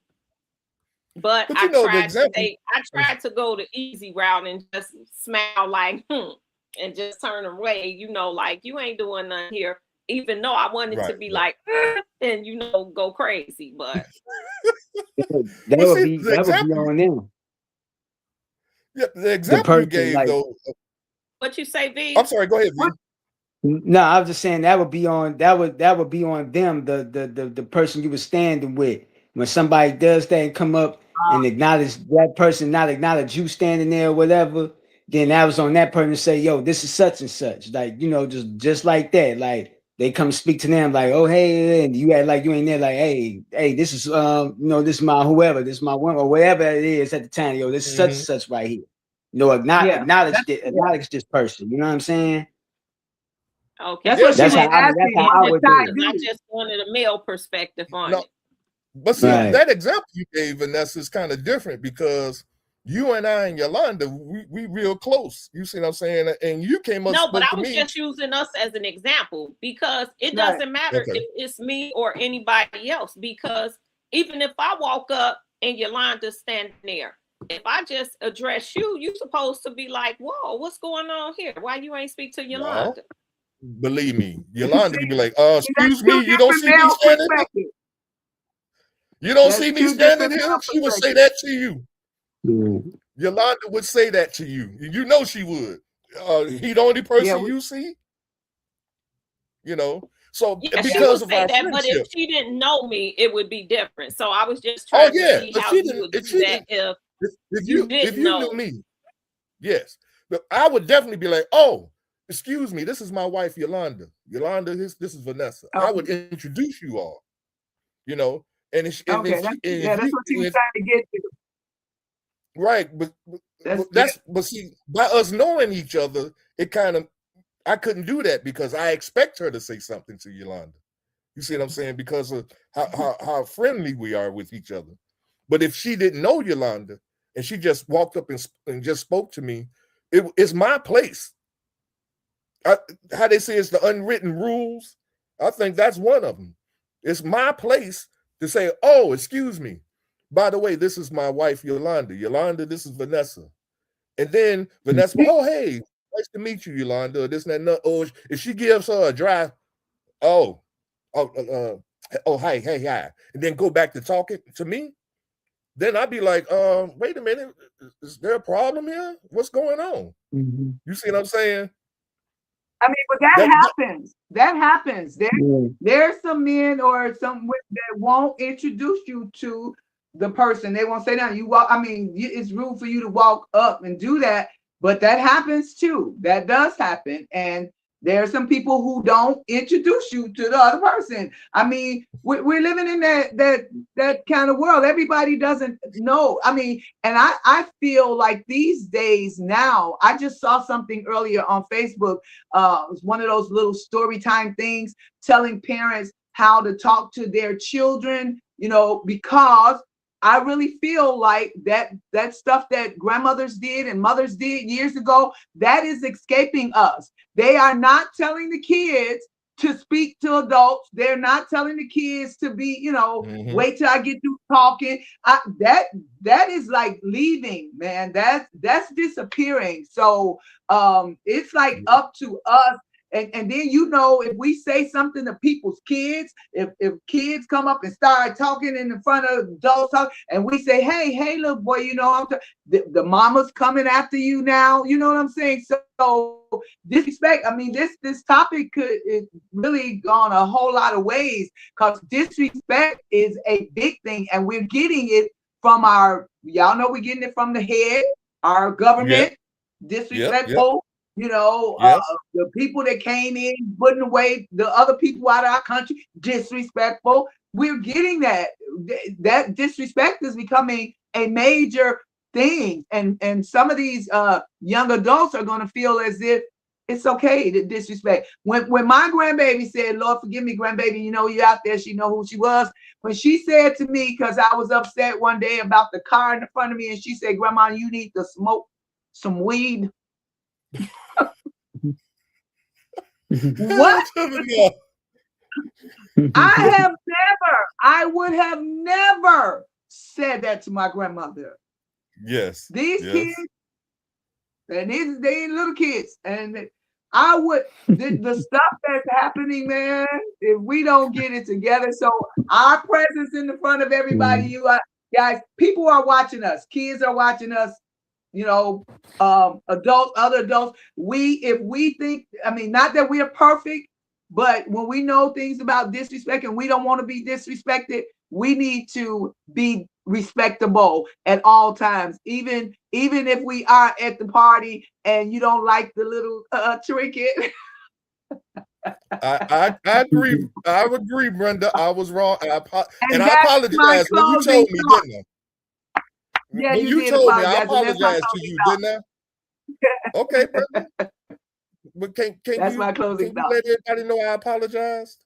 [SPEAKER 7] But I tried to go the easy route and just smile like, and just turn away, you know, like, you ain't doing nothing here. Even though I wanted to be like, and, you know, go crazy. But
[SPEAKER 5] that would be on them.
[SPEAKER 2] Yeah, the example you gave, like, though.
[SPEAKER 7] What you say, V?
[SPEAKER 2] I'm sorry, go ahead, V.
[SPEAKER 5] No, I was just saying that would be on them, the person you were standing with. When somebody does that and come up and acknowledge that person, not acknowledge you standing there or whatever, then that was on that person to say, yo, this is such and such. Like, you know, just like that. Like, they come speak to them like, oh, hey, and you act like you ain't there, like, hey, this is you know, this is my whoever, this is my one, or whatever it is at the time, yo, this is such and such right here. You know, acknowledge this person. You know what I'm saying?
[SPEAKER 7] Okay.
[SPEAKER 4] That's what she was asking.
[SPEAKER 7] I just wanted a male perspective on it.
[SPEAKER 2] But see, that example you gave, Vanessa, is kind of different, because you and I and Yolanda, we real close. You see what I'm saying? And you came up.
[SPEAKER 7] No, but I was just using us as an example, because it doesn't matter if it's me or anybody else. Because even if I walk up and Yolanda's standing there, if I just address you, you're supposed to be like, whoa, what's going on here? Why you ain't speak to Yolanda?
[SPEAKER 2] No, believe me, Yolanda could be like, excuse me, you don't see me standing here? You don't see me standing here? She would say that to you. Yolanda would say that to you. You know she would. He the only person you see? You know? So because of our friendship.
[SPEAKER 7] But if she didn't know me, it would be different. So I was just trying to see how you would do that if you
[SPEAKER 2] knew me. Yes. But I would definitely be like, oh, excuse me, this is my wife, Yolanda. Yolanda, this is Vanessa. I would introduce you all. You know? And that's what she was trying to get to. Right, but see, by us knowing each other, it kind of, I couldn't do that because I expect her to say something to Yolanda. You see what I'm saying? Because of how friendly we are with each other. But if she didn't know Yolanda and she just walked up and just spoke to me, it's my place. How they say it's the unwritten rules. I think that's one of them. It's my place to say, oh, excuse me. By the way, this is my wife, Yolanda. Yolanda, this is Vanessa. And then Vanessa, oh, hey, nice to meet you, Yolanda. Or this and that. Or if she gives her a dry, hi. And then go back to talking to me, then I'd be like, wait a minute. Is there a problem here? What's going on? You see what I'm saying?
[SPEAKER 4] I mean, but that happens. That happens. There's some men or some women that won't introduce you to the person. They won't say that. You walk. I mean, it's rude for you to walk up and do that, but that happens too. That does happen, and there are some people who don't introduce you to the other person. I mean, we're living in that kind of world. Everybody doesn't know. I mean, and I feel like these days now, I just saw something earlier on Facebook. It was one of those little story time things telling parents how to talk to their children, you know, because I really feel like that stuff that grandmothers did and mothers did years ago, that is escaping us. They are not telling the kids to speak to adults. They're not telling the kids to be, you know, wait till I get through talking. That is like leaving, man. That's disappearing. So it's like up to us. And then, you know, if we say something to people's kids, if kids come up and start talking in front of adults, and we say, hey, little boy, you know, the mama's coming after you now. You know what I'm saying? So disrespect. I mean, this topic could really gone a whole lot of ways, because disrespect is a big thing, and we're getting it from y'all know we're getting it from the head, our government, disrespectful. You know, the people that came in, putting away the other people out of our country, disrespectful. We're getting that. That disrespect is becoming a major thing. And some of these young adults are going to feel as if It's okay to disrespect. When my grandbaby said, Lord, forgive me, grandbaby, you know, you out there, she know who she was. When she said to me, because I was upset one day about the car in front of me, and she said, Grandma, you need to smoke some weed. What? I would have never said that to my grandmother.
[SPEAKER 2] Yes.
[SPEAKER 4] These kids, and they ain't little kids. And I would, the stuff that's happening, man, if we don't get it together. So our presence in the front of everybody, you guys, people are watching us. Kids are watching us, you know, adults, other adults. If we think, I mean, not that we are perfect, but when we know things about disrespect and we don't want to be disrespected, we need to be respectable at all times. Even if we are at the party and you don't like the little trinket.
[SPEAKER 2] I agree. I agree, Brenda. I was wrong. I
[SPEAKER 4] I
[SPEAKER 2] apologize when you told me, didn't I?
[SPEAKER 4] Yeah,
[SPEAKER 2] when you told me, I apologize to you, didn't I? Okay, Brenda. But can you let everybody know I apologized?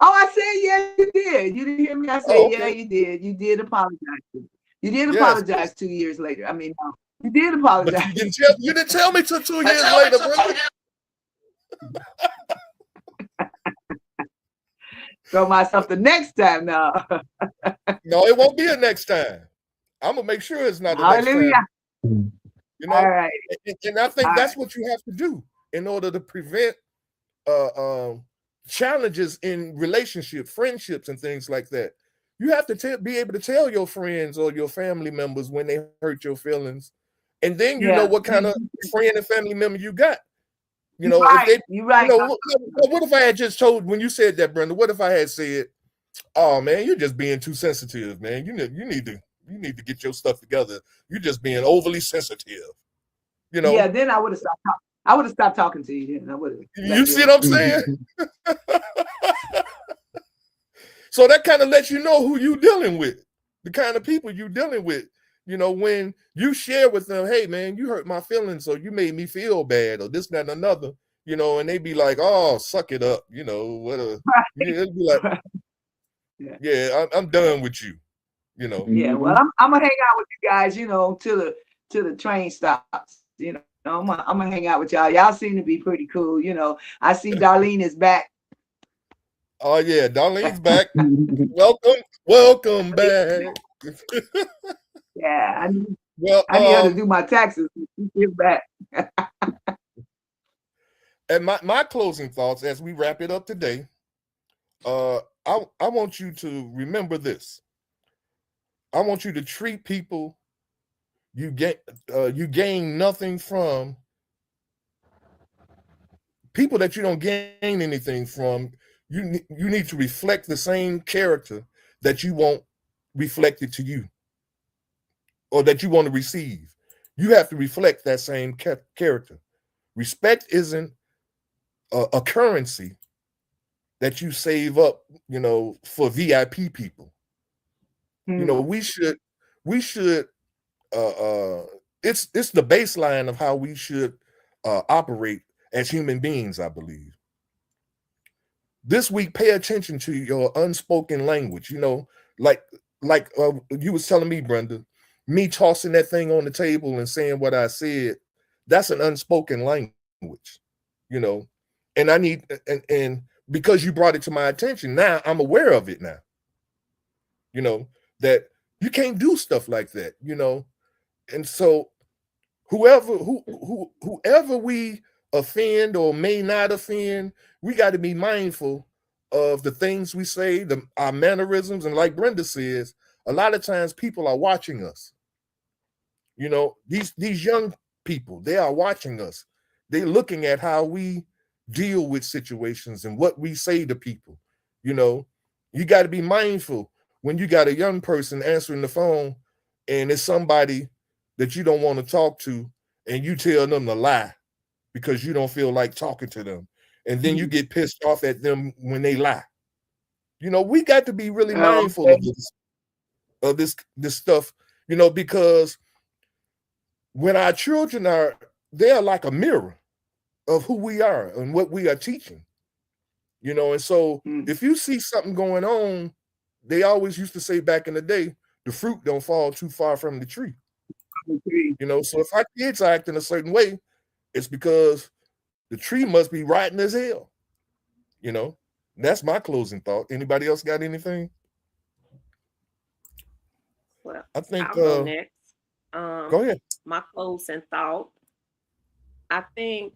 [SPEAKER 4] Oh, I said, yeah, you did. You didn't hear me? I said, yeah, you did. You did apologize. You did apologize 2 years later. I mean, no, you did apologize.
[SPEAKER 2] But you didn't tell me till 2 years later, Brenda.
[SPEAKER 4] Throw myself the next time now.
[SPEAKER 2] No, it won't be a next time. I'm gonna make sure it's not a next time. You know,
[SPEAKER 4] all right.
[SPEAKER 2] And I think that's what you have to do in order to prevent challenges in relationships, friendships, and things like that. You have to be able to tell your friends or your family members when they hurt your feelings, and then you know what kind of friend and family member you got. You know,
[SPEAKER 4] you're right.
[SPEAKER 2] You know, what if I had just told, when you said that, Brenda? What if I had said, "Oh man, you're just being too sensitive, man. You need to get your stuff together. You're just being overly sensitive." You know.
[SPEAKER 4] Yeah, then I would have stopped talking. I would have stopped talking to you then. I would have.
[SPEAKER 2] You see what I'm saying? So that kind of lets you know who you're dealing with, the kind of people you're dealing with. You know, when you share with them, hey man, you hurt my feelings, or you made me feel bad, or this, that, and another, you know, and they be like, oh, suck it up, you know, what a, it'd be like, yeah, I'm done with you, you know.
[SPEAKER 4] Yeah, well, I'm gonna hang out with you guys, you know, till the train stops, you know. I'm gonna hang out with y'all. Y'all seem to be pretty cool, you know. I see Darlene is back.
[SPEAKER 2] Oh yeah, Darlene's back. Welcome back.
[SPEAKER 4] Yeah, I need her to do my taxes. She's back.
[SPEAKER 2] And my closing thoughts as we wrap it up today, I want you to remember this. I want you to treat people you gain nothing from. People that you don't gain anything from, you need to reflect the same character that you want reflected to you, or that you want to receive. You have to reflect that same character. Respect isn't a currency that you save up, you know, for VIP people. You know, we should it's the baseline of how we should operate as human beings, I believe. This week, pay attention to your unspoken language. You know, like you was telling me, Brenda, me tossing that thing on the table and saying what I said, that's an unspoken language, you know. And I need, and because you brought it to my attention, now I'm aware of it now. You know, that you can't do stuff like that, you know. And so whoever we offend or may not offend, we got to be mindful of the things we say, our mannerisms. And like Brenda says, a lot of times people are watching us. You know, these young people, they are watching us. They're looking at how we deal with situations and what we say to people. You know, you got to be mindful when you got a young person answering the phone and it's somebody that you don't want to talk to, and you tell them to lie because you don't feel like talking to them. And then you get pissed off at them when they lie. You know, we got to be really mindful of this stuff, you know, because when our children they're like a mirror. of who we are and what we are teaching. And so if you see something going on, they always used to say back in the day, the fruit don't fall too far from the tree. So if our kids are acting a certain way, it's because the tree must be rotten as hell. That's my closing thought. Anybody else got anything?
[SPEAKER 7] Well,
[SPEAKER 2] I think
[SPEAKER 7] I'll go next.
[SPEAKER 2] Go ahead.
[SPEAKER 7] My closing thought. I think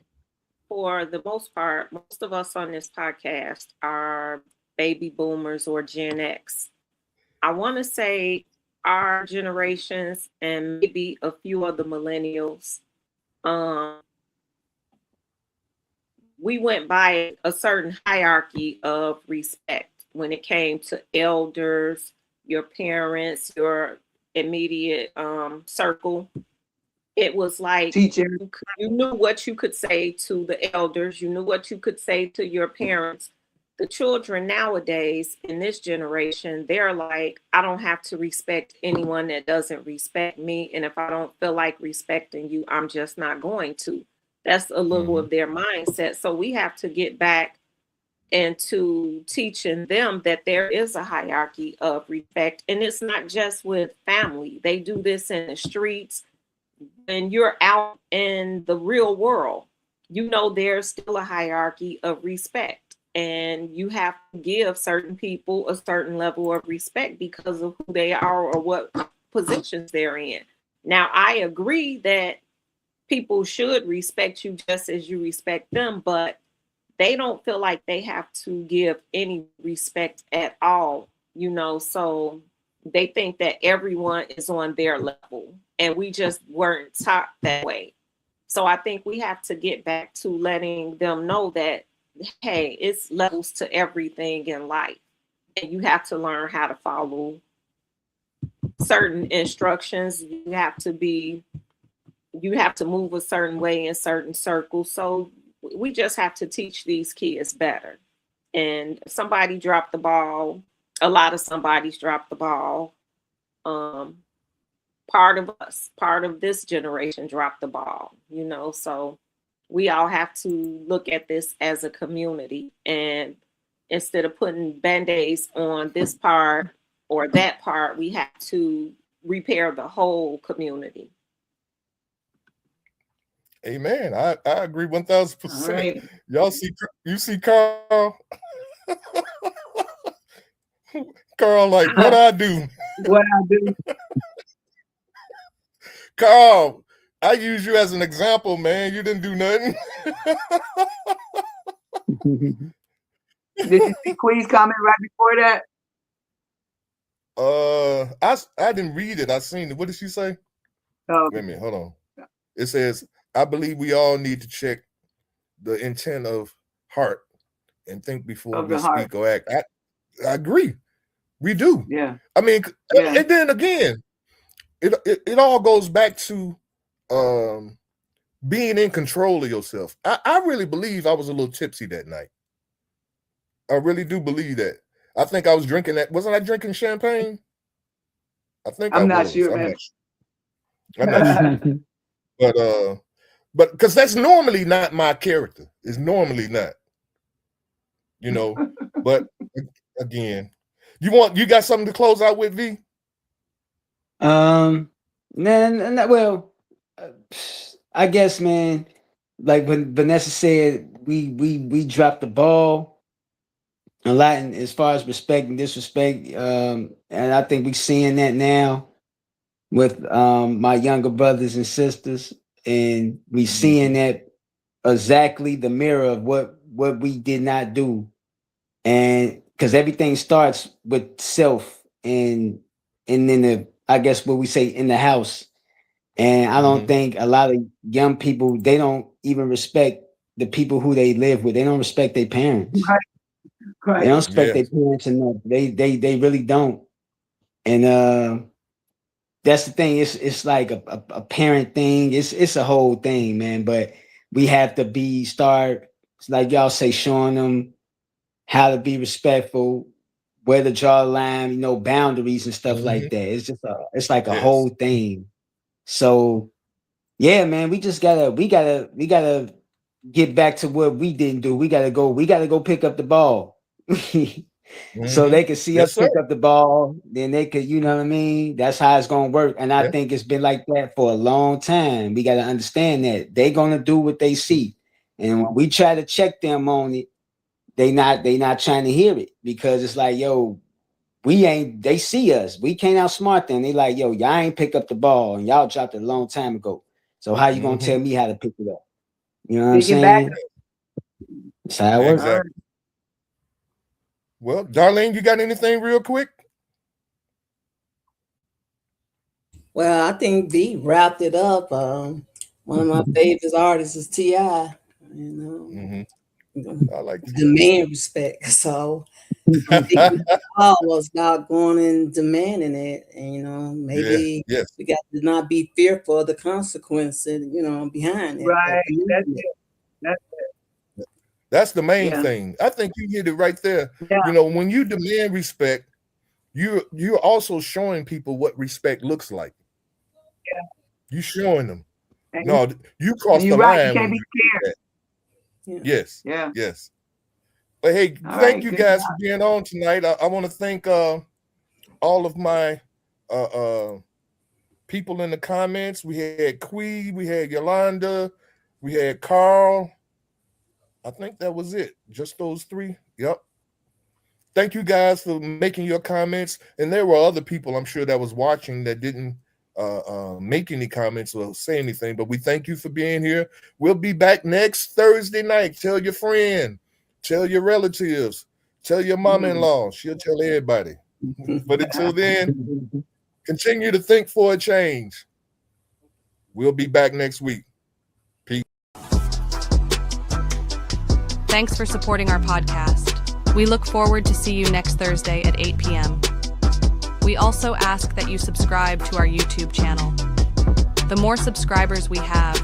[SPEAKER 7] for the most part, most of us on this podcast are baby boomers or Gen X. I want to say our generations and maybe a few of the millennials, we went by a certain hierarchy of respect when it came to elders, your parents, your immediate circle. It was like
[SPEAKER 4] teacher.
[SPEAKER 7] You knew what you could say to the elders. You knew what you could say to your parents. The children nowadays in this generation, they're like, I don't have to respect anyone that doesn't respect me. And if I don't feel like respecting you, I'm just not going to. That's a little of their mindset. So we have to get back into teaching them that there is a hierarchy of respect. And it's not just with family. They do this in the streets. When you're out in the real world, there's still a hierarchy of respect. And you have to give certain people a certain level of respect because of who they are or what positions they're in. Now, I agree that people should respect you just as you respect them, but they don't feel like they have to give any respect at all, so they think that everyone is on their level, and we just weren't taught that way. So I think we have to get back to letting them know that, hey, it's levels to everything in life, and you have to learn how to follow certain instructions. You have to move a certain way in certain circles. So we just have to teach these kids better. And somebody dropped the ball. A lot of somebody's dropped the ball. Part of this generation dropped the ball, so we all have to look at this as a community. And instead of putting band-aids on this part or that part, we have to repair the whole community.
[SPEAKER 2] Amen. I agree 1,000%.
[SPEAKER 4] Right.
[SPEAKER 2] You see Carl? Carl, like, what I do?
[SPEAKER 4] What I do?
[SPEAKER 2] Carl, I use you as an example, man. You didn't do nothing.
[SPEAKER 4] Did you see Queen's comment right before
[SPEAKER 2] that? I didn't read it. I seen it. What did she say?
[SPEAKER 4] Oh.
[SPEAKER 2] Wait a minute, hold on. It says, I believe we all need to check the intent of heart and think before we speak or act. I agree. We do.
[SPEAKER 4] Yeah.
[SPEAKER 2] I mean, and then again, it all goes back to being in control of yourself. I really believe I was a little tipsy that night. I really do believe that. I think I was drinking that. Wasn't I drinking champagne? I think
[SPEAKER 4] I'm not sure, man.
[SPEAKER 2] I'm not sure. But because that's normally not my character. It's normally not. But again, you got something to close out with, V?
[SPEAKER 5] Well, I guess, man, like when Vanessa said, we dropped the ball a lot as far as respect and disrespect. And I think we're seeing that now with my younger brothers and sisters, and we seeing that exactly the mirror of what we did not do. And because everything starts with self and then I guess what we say in the house. And I don't think a lot of young people, they don't even respect the people who they live with. They don't respect their parents. Right. They don't respect their parents enough. They really don't. And that's the thing. It's like a parent thing. It's a whole thing, man. But we have to start, like y'all say, showing them how to be respectful, where to draw the line, boundaries and stuff like that. It's just it's like a whole thing. So yeah, man, we gotta get back to what we didn't do. We gotta go pick up the ball. So they can see us pick up the ball, then they could, you know what I mean? That's how it's gonna work. And I think it's been like that for a long time. We gotta understand that they're gonna do what they see. And when we try to check them on it, they not trying to hear it, because it's like, yo, they see us. We can't outsmart them. They like, yo, y'all ain't pick up the ball and y'all dropped it a long time ago. So how you gonna tell me how to pick it up? You know what I'm saying? That's how it works.
[SPEAKER 2] Exactly. Well, Darlene, you got anything real quick?
[SPEAKER 6] Well, I think V wrapped it up. One of my favorite artists is T.I. You know,
[SPEAKER 2] I like
[SPEAKER 6] demand respect. So I think all was not going and demanding it, and maybe we got to not be fearful of the consequences, behind it.
[SPEAKER 4] Right. That's it.
[SPEAKER 2] That's the main thing. I think you hit it right there. Yeah. When you demand respect, you're also showing people what respect looks like. Yeah. You showing them. And you cross the line. You can't be scared. Yes. Yeah. Yes. But hey, thank you guys for being on tonight. I want to thank all of my people in the comments. We had Quee, we had Yolanda, we had Carl. I think that was it. Just those three. Yep. Thank you guys for making your comments. And there were other people, I'm sure, that was watching that didn't make any comments or say anything. But we thank you for being here. We'll be back next Thursday night. Tell your friend. Tell your relatives. Tell your mama-in-law. She'll tell everybody. But until then, continue to think for a change. We'll be back next week.
[SPEAKER 1] Thanks for supporting our podcast. We look forward to see you next Thursday at 8 p.m. We also ask that you subscribe to our YouTube channel. The more subscribers we have,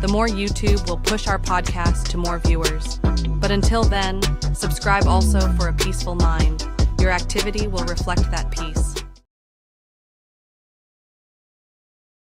[SPEAKER 1] the more YouTube will push our podcast to more viewers. But until then, subscribe also for a peaceful mind. Your activity will reflect that peace.